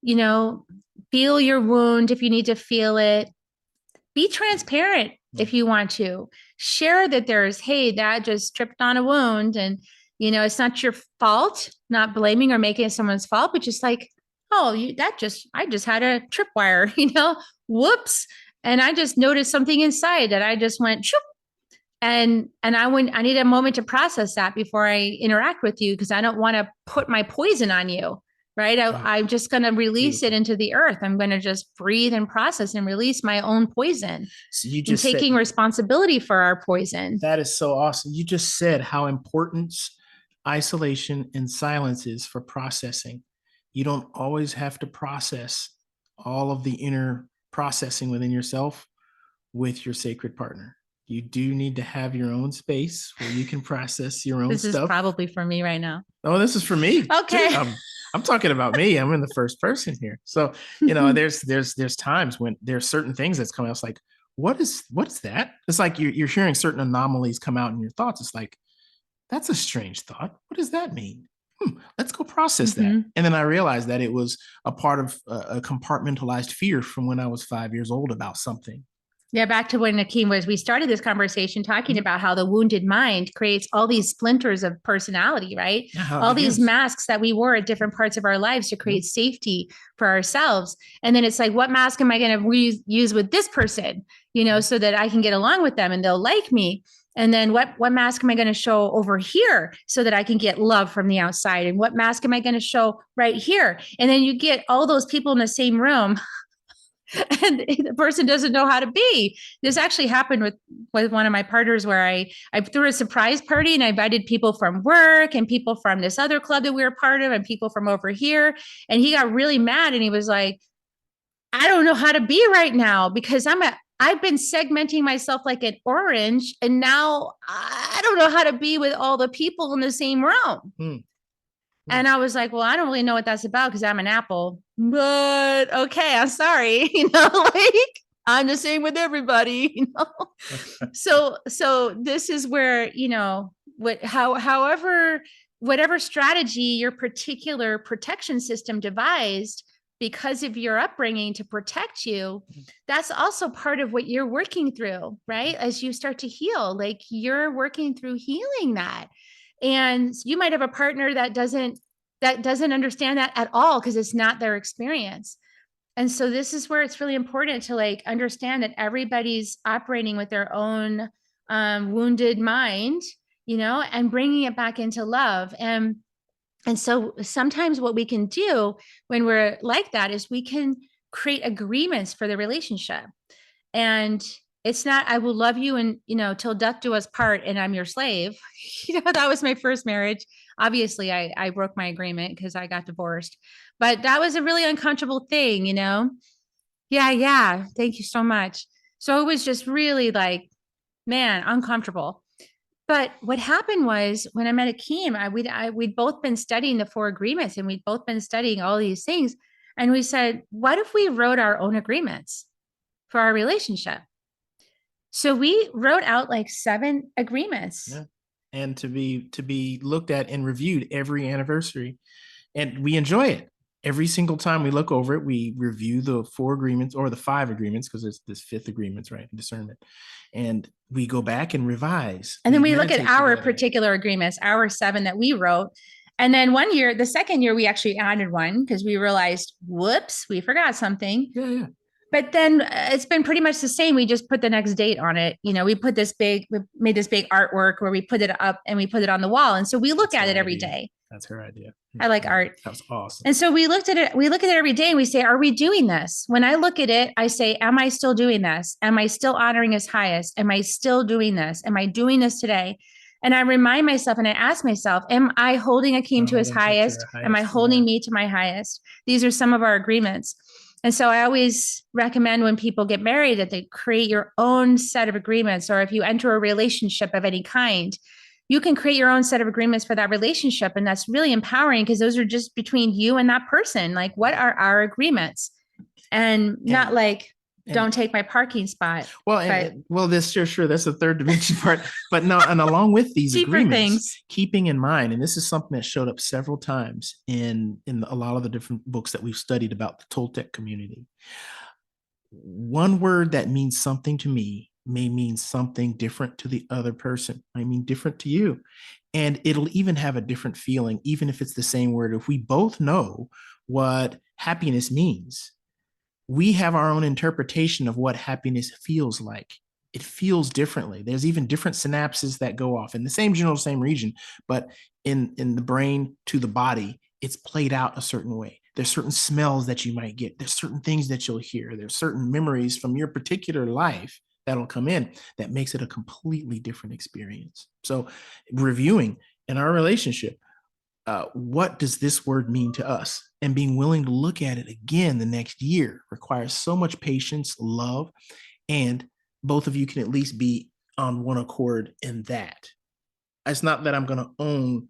you know, feel your wound if you need to feel it. Be transparent if you want to. Share that there's, hey, that just tripped on a wound. And, you know, it's not your fault, not blaming or making it someone's fault, but just like, oh, I just had a tripwire, you know, whoops. And I just noticed something inside that I just went, shoop. And I need a moment to process that before I interact with you, because I don't want to put my poison on you. Right. I'm just going to release it into the earth. I'm going to just breathe and process and release my own poison. So you and just taking responsibility for our poison. That is so awesome. You just said how important isolation and silence is for processing. You don't always have to process all of the inner processing within yourself with your sacred partner. You do need to have your own space where you can process your own This stuff. Is probably for me right now. Oh, this is for me. Okay. I'm talking about me. I'm in the first person here. So, you know, there's times when there's certain things that's coming out. It's like, what's that? It's like you're hearing certain anomalies come out in your thoughts. It's like, that's a strange thought. What does that mean? Let's go process that. And then I realized that it was a part of a compartmentalized fear from when I was 5 years old about something. Yeah, back to when Akeem was, we started this conversation talking about how the wounded mind creates all these splinters of personality, right? Yeah, all these masks that we wore at different parts of our lives to create safety for ourselves. And then it's like, what mask am I going to use with this person, you know, so that I can get along with them and they'll like me? And then what mask am I going to show over here so that I can get love from the outside? And what mask am I going to show right here? And then you get all those people in the same room and the person doesn't know how to be. This actually happened with one of my partners where I threw a surprise party and I invited people from work and people from this other club that we were part of and people from over here. And he got really mad and he was like, I don't know how to be right now because I've been segmenting myself like an orange and now I don't know how to be with all the people in the same room. And I was like, well, I don't really know what that's about because I'm an apple, but okay, I'm sorry. You know, like I'm the same with everybody, you know? So this is where, you know, whatever strategy your particular protection system devised because of your upbringing to protect you, that's also part of what you're working through, right? As you start to heal, like you're working through healing that. And you might have a partner that doesn't understand that at all because it's not their experience. And so this is where it's really important to like understand that everybody's operating with their own wounded mind, you know, and bringing it back into love. And so sometimes what we can do when we're like that is we can create agreements for the relationship. And it's not, I will love you and, you know, till death do us part and I'm your slave. You know, that was my first marriage. Obviously, I broke my agreement because I got divorced, but that was a really uncomfortable thing, you know? Yeah. Thank you so much. So it was just really like, man, uncomfortable. But what happened was when I met Akeem, we'd both been studying the 4 agreements and we'd both been studying all these things. And we said, what if we wrote our own agreements for our relationship? So we wrote out like 7 agreements. Yeah. And to be looked at and reviewed every anniversary. And we enjoy it. Every single time we look over it, we review the 4 agreements or the 5 agreements because there's this 5th agreements, right? Discernment. And we go back and revise. And then we look at our particular agreements, our 7 that we wrote. And then the second year, we actually added one because we realized, whoops, we forgot something. Yeah. But then it's been pretty much the same. We just put the next date on it. You know, we made this big artwork where we put it up and we put it on the wall. And so we look at it every day. That's her idea. I like art. That's awesome. And so we look at it every day and we say, are we doing this? When I look at it, I say, am I still doing this? Am I still honoring his highest? Am I still doing this? Am I doing this today? And I remind myself and I ask myself, am I holding Akeem to his highest? Am I holding me to my highest? These are some of our agreements. And so I always recommend when people get married that they create your own set of agreements, or if you enter a relationship of any kind, you can create your own set of agreements for that relationship. And that's really empowering because those are just between you and that person. Like, what are our agreements? And not like, don't take my parking spot. Well, this sure that's the third dimension part. But no, and along with these agreements, things. Keeping in mind, and this is something that showed up several times in a lot of the different books that we've studied about the Toltec community. One word that means something to me may mean something different to the other person. I mean, different to you. And it'll even have a different feeling, even if it's the same word. If we both know what happiness means, we have our own interpretation of what happiness feels like. It feels differently. There's even different synapses that go off in the same general, same region, but in the brain to the body, it's played out a certain way. There's certain smells that you might get. There's certain things that you'll hear. There's certain memories from your particular life that'll come in that makes it a completely different experience. So reviewing in our relationship, what does this word mean to us? And being willing to look at it again the next year requires so much patience, love, and both of you can at least be on one accord in that. It's not that I'm going to own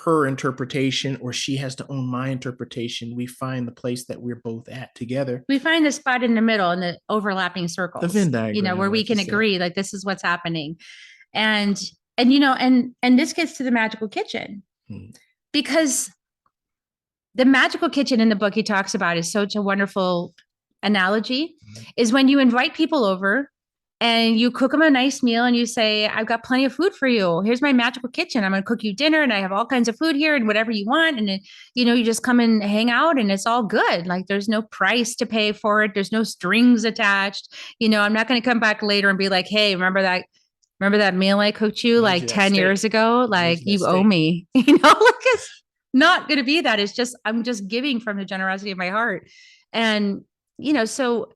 her interpretation or she has to own my interpretation. We find the place that we're both at together. We find the spot in the middle in the overlapping circles, the Venn diagram, where we can agree, like, this is what's happening. And this gets to the magical kitchen. Because the magical kitchen in the book he talks about is such a wonderful analogy, is when you invite people over and you cook them a nice meal and you say, I've got plenty of food for you. Here's my magical kitchen. I'm going to cook you dinner and I have all kinds of food here and whatever you want. And, you just come and hang out and it's all good. Like, there's no price to pay for it. There's no strings attached. I'm not going to come back later and be like, hey, remember that meal I cooked you like 10 years ago? Like, you owe me, like, it's not going to be that. It's just, I'm just giving from the generosity of my heart. And, so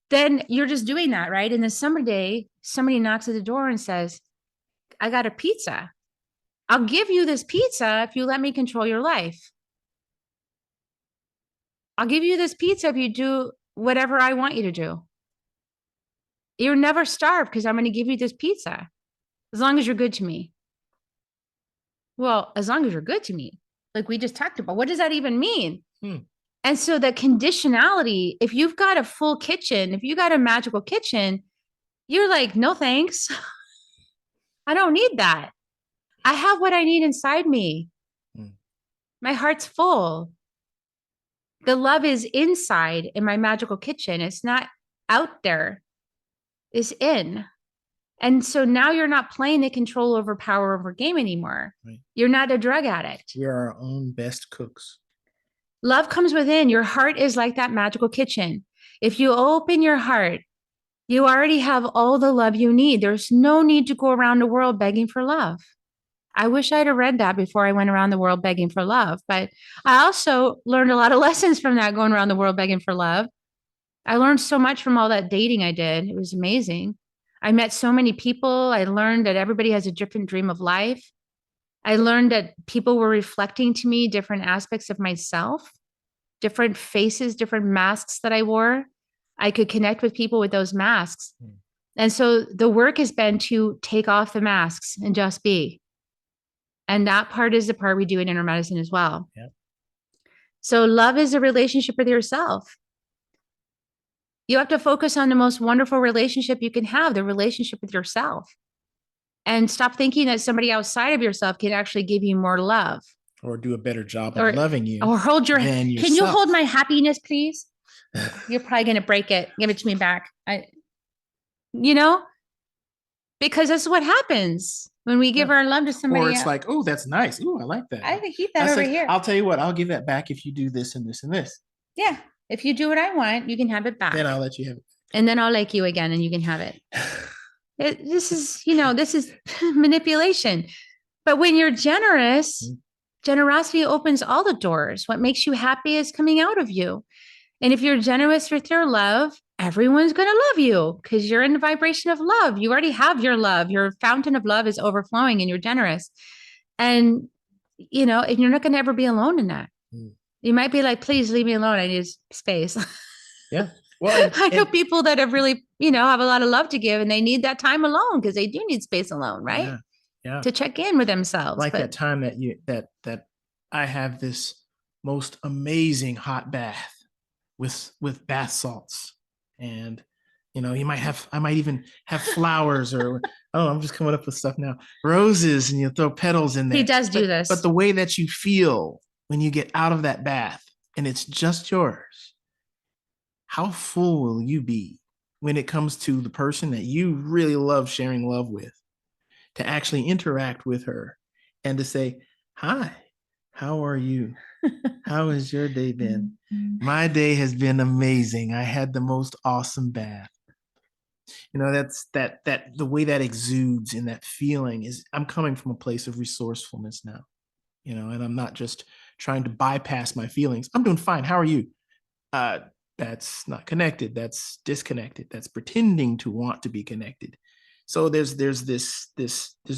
then you're just doing that, right? And then somebody knocks at the door and says, I got a pizza. I'll give you this pizza if you let me control your life. I'll give you this pizza if you do whatever I want you to do. You're never starved because I'm going to give you this pizza as long as you're good to me. Well, as long as you're good to me, like we just talked about, what does that even mean? And so the conditionality, if you've got a full kitchen, if you got a magical kitchen, you're like, no, thanks. I don't need that. I have what I need inside me. My heart's full. The love is inside in my magical kitchen. It's not out there. It's in. And so now you're not playing the control over power over game anymore. Right. You're not a drug addict. We are our own best cooks. Love comes within. Your heart is like that magical kitchen. If you open your heart, you already have all the love you need. There's no need to go around the world begging for love. I wish I'd have read that before I went around the world begging for love. But I also learned a lot of lessons from that, going around the world begging for love. I learned so much from all that dating I did. It was amazing. I met so many people. I learned that everybody has a different dream of life. I learned that people were reflecting to me different aspects of myself, different faces, different masks that I wore. I could connect with people with those masks. And so the work has been to take off the masks and just be. And that part is the part we do in inner medicine as well. Yep. So love is a relationship with yourself. You have to focus on the most wonderful relationship you can have, the relationship with yourself. And stop thinking that somebody outside of yourself can actually give you more love. Or do a better job of loving you. Or hold your hand. Can you hold my happiness, please? You're probably going to break it. Give it to me back. Because that's what happens when we give our love to somebody else. Or it's like, oh, that's nice. Oh, I like that. I can keep that over here. I'll tell you what, I'll give that back if you do this and this and this. Yeah. If you do what I want, you can have it back. Then I'll let you have it. And then I'll like you again and you can have it. This is manipulation. But when you're generous, generosity opens all the doors. What makes you happy is coming out of you. And if you're generous with your love, everyone's going to love you because you're in the vibration of love. You already have your love. Your fountain of love is overflowing and you're generous. And, and you're not going to ever be alone in that. You might be like, please leave me alone. I need space. Yeah. Well, I know people that have really, have a lot of love to give and they need that time alone because they do need space alone, right? Yeah. to check in with themselves. Like that But time that I have this most amazing hot bath with bath salts, and you might have I might even have flowers, or oh, I'm just coming up with stuff now, roses, and you throw petals in he there. does do But this. the way that you feel when you get out of that bath and it's just yours, how full will you be when it comes to the person that you really love sharing love with, to actually interact with her and to say, hi, how are you? How has your day been? My day has been amazing. I had the most awesome bath. That's that the way that exudes in that feeling is, I'm coming from a place of resourcefulness now, and I'm not just trying to bypass my feelings. I'm doing fine. How are you? Uh, that's not connected. That's disconnected. That's pretending to want to be connected. So there's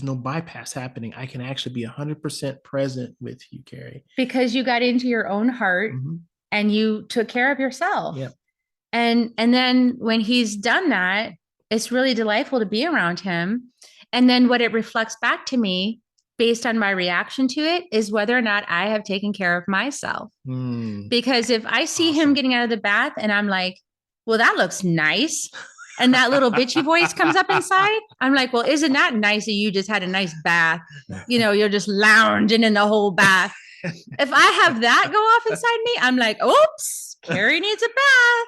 no bypass happening. I can actually be 100% present with you, Carrie. Because you got into your own heart and you took care of yourself. Yeah. And then when he's done that, it's really delightful to be around him. And then what it reflects back to me based on my reaction to it is whether or not I have taken care of myself. Because if I see him getting out of the bath and I'm like, well, that looks nice, and that little bitchy voice comes up inside, I'm like, well, isn't that nice that you just had a nice bath? You're just lounging in the whole bath. If I have that go off inside me, I'm like, oops, Carrie needs a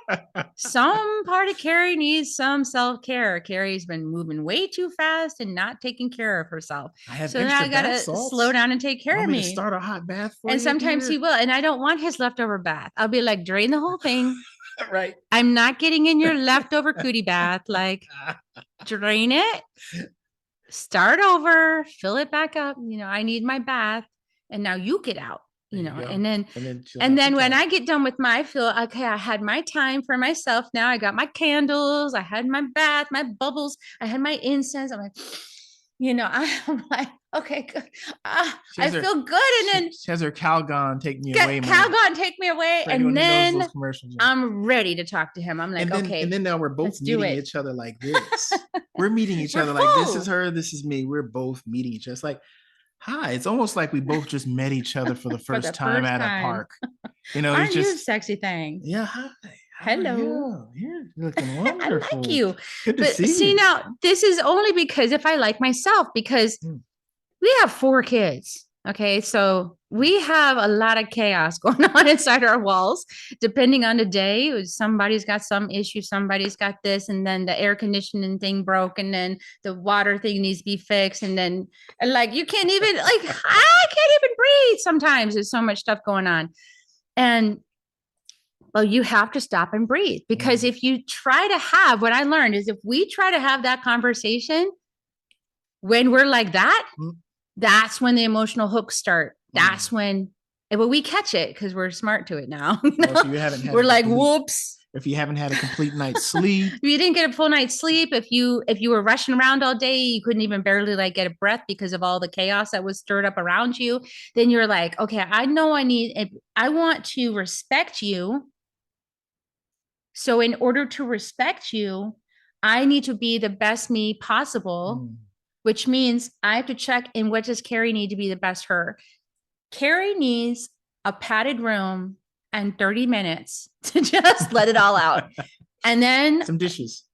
bath. Some part of Carrie needs some self-care. Carrie's been moving way too fast and not taking care of herself. So now I gotta slow down and take care of me. To start a hot bath for and you sometimes here? he will. And I don't want his leftover bath. I'll be like, drain the whole thing. Right. I'm not getting in your leftover cootie bath. Like, drain it, start over, fill it back up. I need my bath. And now you get out. And then when I get done with I feel okay, I had my time for myself. Now I got my candles, I had my bath, my bubbles, I had my incense. I'm like, I'm like, okay, good. I feel good. And then she has her Calgon take me away. Calgon take me away. And then I'm ready to talk to him. I'm like, okay. And then now we're both meeting each other like this. We're meeting each other like, this is her, this is me. We're both meeting each other. It's like, hi. It's almost like we both just met each other for the first time at a park. Aren't it's just you sexy thing? Yeah. Hi. Hello. You're looking wonderful. I like you. Good to see you. See, now this is only because if I like myself, because we have 4 kids. Okay. So we have a lot of chaos going on inside our walls, depending on the day. Somebody's got some issue. Somebody's got this. And then the air conditioning thing broke. And then the water thing needs to be fixed. And then you can't even, I can't even breathe sometimes. There's so much stuff going on. And well, you have to stop and breathe, because if you try to have, what I learned is, if we try to have that conversation when we're like that, that's when the emotional hooks start. That's when, well, we catch it because we're smart to it now. Well, you haven't had we're like, whoops. If you haven't had a complete night's sleep, if you didn't get a full night's sleep, if you were rushing around all day, you couldn't even barely get a breath because of all the chaos that was stirred up around you, then you're like, okay, I know I want to respect you. So in order to respect you, I need to be the best me possible, which means I have to check in, what does Carrie need to be the best her? Carrie needs a padded room and 30 minutes to just let it all out. And then some dishes.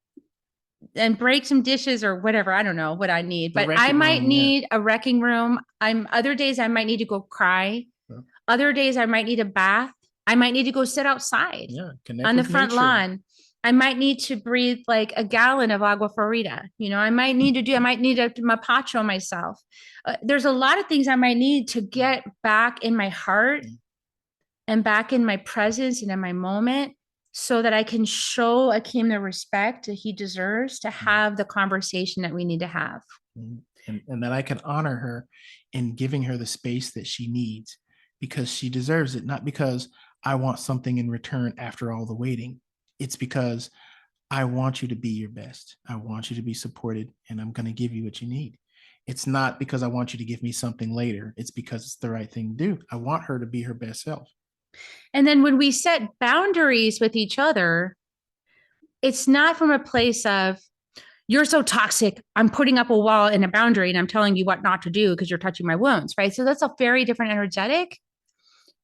And break some dishes or whatever. I don't know what I need, but I might need a wrecking room. Other days I might need to go cry. Other days I might need a bath. I might need to go sit outside on the front lawn. I might need to breathe like a gallon of agua florida. I might need to mapacho myself. There's a lot of things I might need to get back in my heart and back in my presence and in my moment, so that I can show Akeem the respect that he deserves to have the conversation that we need to have. And that I can honor her in giving her the space that she needs, because she deserves it, not because I want something in return after all the waiting. It's because I want you to be your best. I want you to be supported, and I'm going to give you what you need. It's not because I want you to give me something later. It's because it's the right thing to do. I want her to be her best self. And then when we set boundaries with each other, it's not from a place of, you're so toxic. I'm putting up a wall and a boundary and I'm telling you what not to do because you're touching my wounds, right? So that's a very different energetic.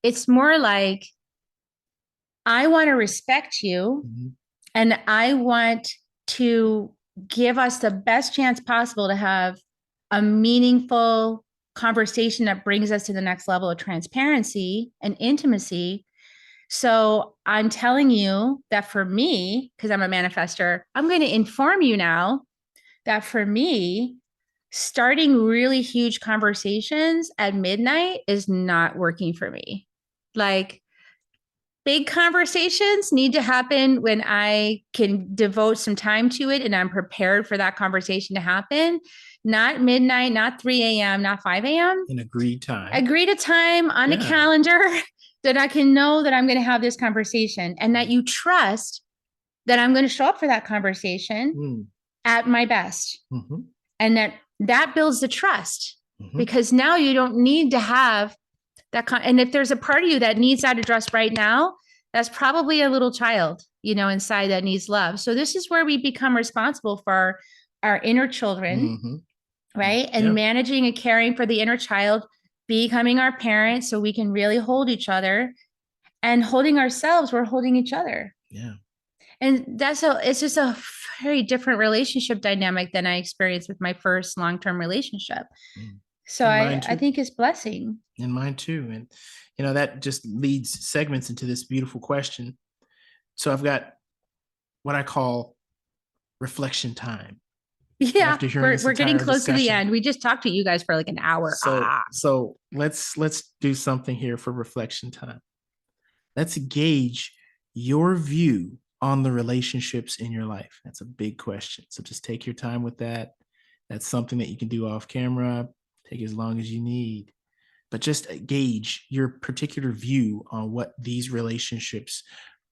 It's more like, I want to respect you, Mm-hmm. and I want to give us the best chance possible to have a meaningful conversation that brings us to the next level of transparency and intimacy. So I'm telling you that for me, because I'm a manifester, I'm going to inform you now that for me, starting really huge conversations at midnight is not working for me. Like, big conversations need to happen when I can devote some time to it and I'm prepared for that conversation to happen. Not midnight, not 3 a.m., not 5 a.m. An agreed time. Agreed a time on a calendar that I can know that I'm going to have this conversation, and that you trust that I'm going to show up for that conversation at my best. Mm-hmm. And that builds the trust, because now you don't need to have that. And if there's a part of you that needs that addressed right now, that's probably a little child, inside that needs love. So this is where we become responsible for our inner children, right? And managing and caring for the inner child, becoming our parents so we can really hold each other, and holding ourselves, we're holding each other. Yeah. And it's just a very different relationship dynamic than I experienced with my first long-term relationship. So I think it's blessing. And mine too. And, that just leads segments into this beautiful question. So I've got what I call reflection time. Yeah, we're getting close to the end. We just talked to you guys for like an hour. So let's do something here for reflection time. Let's gauge your view on the relationships in your life. That's a big question. So just take your time with that. That's something that you can do off camera. Take as long as you need. But just gauge your particular view on what these relationships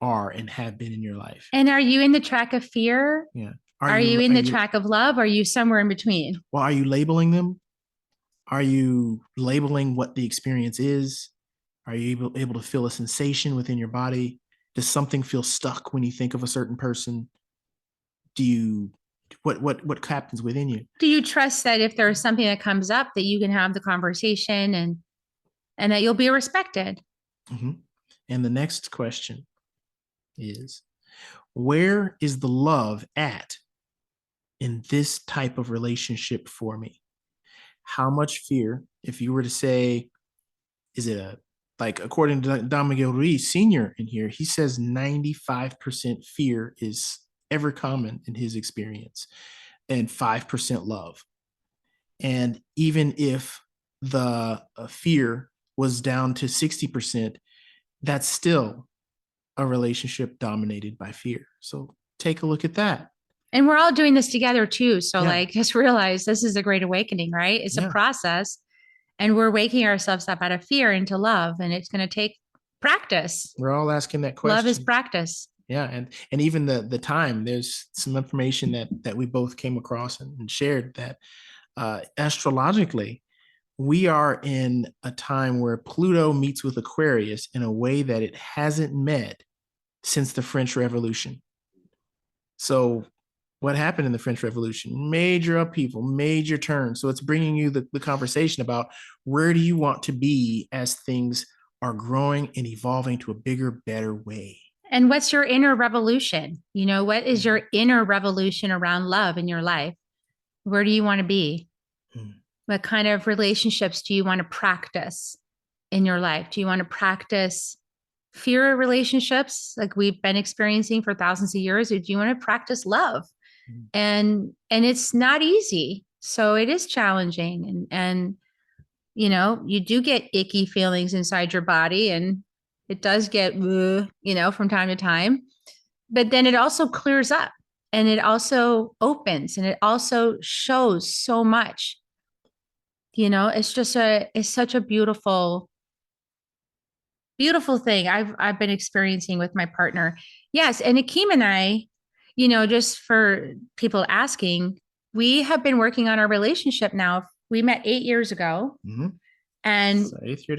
are and have been in your life. And are you in the track of fear? Yeah. Are you in the track of love? Or are you somewhere in between? Well, are you labeling them? Are you labeling what the experience is? Are you able to feel a sensation within your body? Does something feel stuck when you think of a certain person? What happens within you? Do you trust that if there's something that comes up, that you can have the conversation and that you'll be respected? Mm-hmm. And the next question is, where is the love at in this type of relationship for me? How much fear, if you were to say, is it according to Don Miguel Ruiz Sr. in here, he says 95% fear is ever common in his experience, and 5% love. And even if the fear was down to 60%, that's still a relationship dominated by fear. So take a look at that. And we're all doing this together too. So just realize this is a great awakening, right? It's a process, and we're waking ourselves up out of fear into love, and it's going to take practice. We're all asking that question. Love is practice. Yeah. And even the time, there's some information that we both came across and shared that astrologically, we are in a time where Pluto meets with Aquarius in a way that it hasn't met since the French Revolution. So what happened in the French Revolution? Major upheaval, major turn. So it's bringing you the conversation about where do you want to be as things are growing and evolving to a bigger, better way. And what's your inner revolution? What is your inner revolution around love in your life? Where do you want to be? What kind of relationships do you want to practice in your life? Do you want to practice fear relationships like we've been experiencing for thousands of years? Or do you want to practice love? And it's not easy. So it is challenging. And you do get icky feelings inside your body, and it does get, from time to time. But then it also clears up, and it also opens, and it also shows so much. It's such a beautiful thing I've been experiencing with my partner. Yes. And Akeem and I, just for people asking, we have been working on our relationship now. We met 8 years ago, and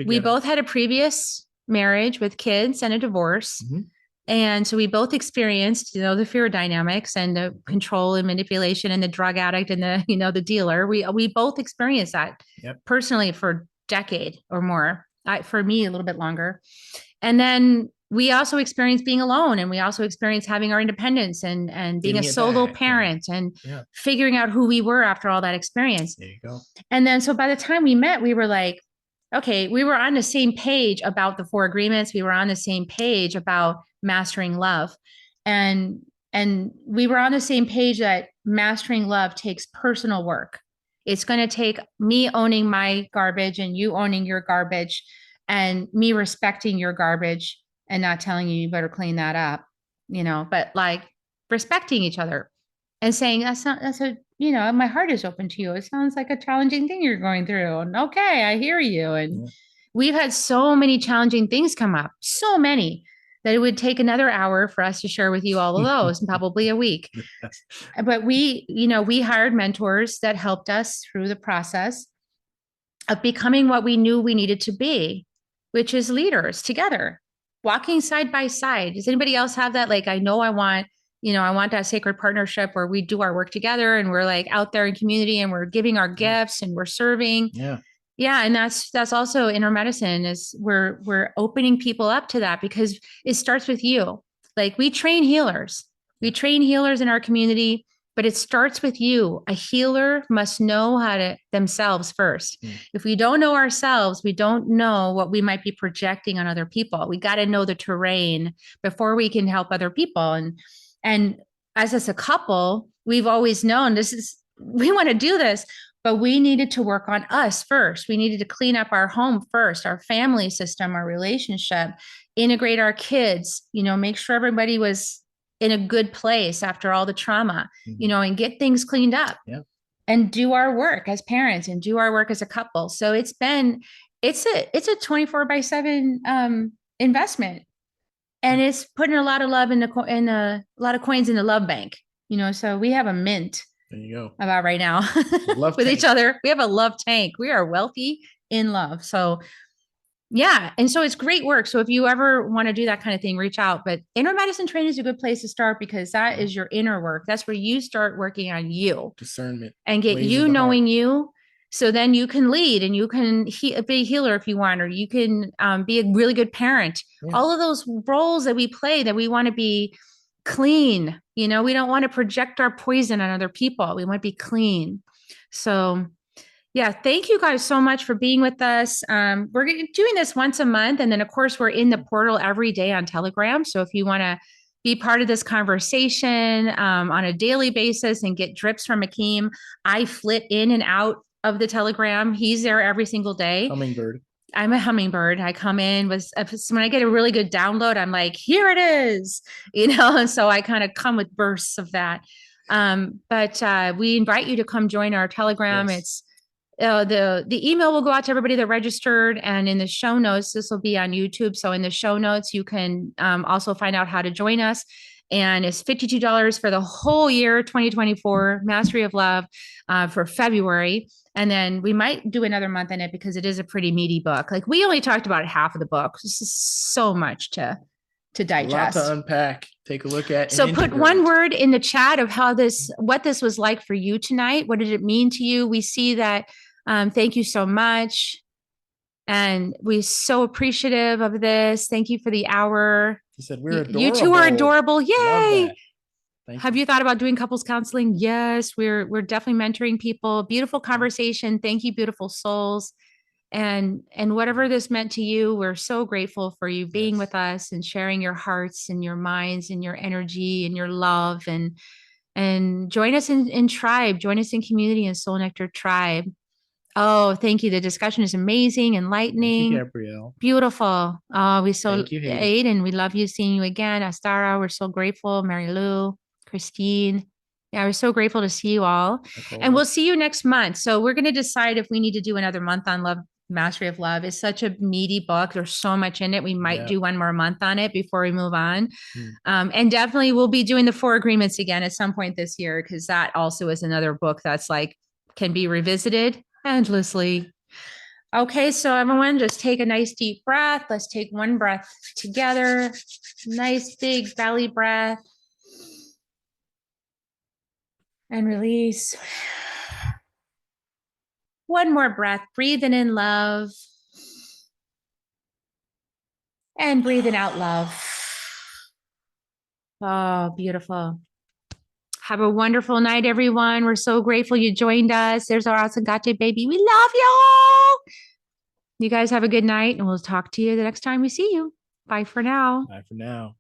we both had a previous marriage with kids and a divorce. And so we both experienced, the fear dynamics and the control and manipulation and the drug addict and the dealer. We both experienced that personally for a decade or more. For me, a little bit longer. And then we also experienced being alone, and we also experienced having our independence and being a solo parent and figuring out who we were after all that experience. There you go. And then, so by the time we met, we were like, okay, we were on the same page about the 4 agreements. We were on the same page about mastering love. And we were on the same page that mastering love takes personal work. It's going to take me owning my garbage and you owning your garbage, and me respecting your garbage and not telling you better clean that up, but like respecting each other and saying, that's a, my heart is open to you. It sounds like a challenging thing you're going through. And okay, I hear you. And we've had so many challenging things come up, so many, that it would take another hour for us to share with you all of those, and probably a week. But we hired mentors that helped us through the process of becoming what we knew we needed to be, which is leaders together, walking side by side. Does anybody else have that? Like, I know I want that sacred partnership where we do our work together and we're like out there in community and we're giving our gifts and we're serving. Yeah. And that's also inner medicine, is we're opening people up to that, because it starts with you. Like, we train healers in our community, but it starts with you. A healer must know how to themselves first. If we don't know ourselves, we don't know what we might be projecting on other people. We got to know the terrain before we can help other people. And as a couple, we've always known we want to do this, but we needed to work on us first. We needed to clean up our home first, our family system, our relationship, integrate our kids, make sure everybody was in a good place after all the trauma, and get things cleaned up and do our work as parents and do our work as a couple. So it's a 24/7 investment. And it's putting a lot of love in a lot of coins in the love bank, so we have a mint. There you go. About right now with each other. We have a love tank. We are wealthy in love. So yeah. And so it's great work. So if you ever want to do that kind of thing, reach out. But inner medicine training is a good place to start, because that is your inner work. That's where you start working on you. Discernment. And get you knowing you. So then you can lead, and you can be a healer if you want, or you can be a really good parent. All of those roles that we play, that we want to be clean. We don't want to project our poison on other people. We want to be clean. So yeah, thank you guys so much for being with us. We're doing this once a month. And then, of course, we're in the portal every day on Telegram. So if you want to be part of this conversation on a daily basis and get drips from Akeem, I flit in and out of the Telegram. He's there every single day. Hummingbird. I'm a hummingbird. I come in when I get a really good download, I'm like, here it is, and so I kind of come with bursts of that. But we invite you to come join our Telegram. It's the email will go out to everybody that registered, and in the show notes, this will be on YouTube. So in the show notes, you can also find out how to join us. And it's $52 for the whole year, 2024, Mastery of Love for February. And then we might do another month in it, because it is a pretty meaty book. Like, we only talked about half of the book. This is so much to digest. A lot to unpack. Take a look at. So put one word in the chat of what this was like for you tonight. What did it mean to you? We see that. Thank you so much. And we're so appreciative of this. Thank you for the hour. He said, we're adorable. You two are adorable. Yay. Have you thought about doing couples counseling? Yes, we're definitely mentoring people. Beautiful conversation. Thank you, beautiful souls. And whatever this meant to you, we're so grateful for you being with us and sharing your hearts and your minds and your energy and your love. And join us in Tribe. Join us in community in Soul Nectar Tribe. Oh, thank you. The discussion is amazing, enlightening. Thank you, Gabrielle. Beautiful. We Aiden, we love you, seeing you again. Astara, we're so grateful. Mary Lou, Christine. Yeah, we're so grateful to see you all. And we'll see you next month. So we're going to decide if we need to do another month on love, Mastery of Love. It's such a meaty book. There's so much in it. We might do one more month on it before we move on. And definitely we'll be doing the 4 agreements again at some point this year, because that also is another book that's like, can be revisited endlessly. Okay, so everyone just take a nice deep breath. Let's take one breath together. Nice big belly breath. And release. One more breath, breathing in love. And breathing out love. Oh, beautiful. Have a wonderful night, everyone. We're so grateful you joined us. There's our Asangate baby. We love y'all. You guys have a good night, and we'll talk to you the next time we see you. Bye for now. Bye for now.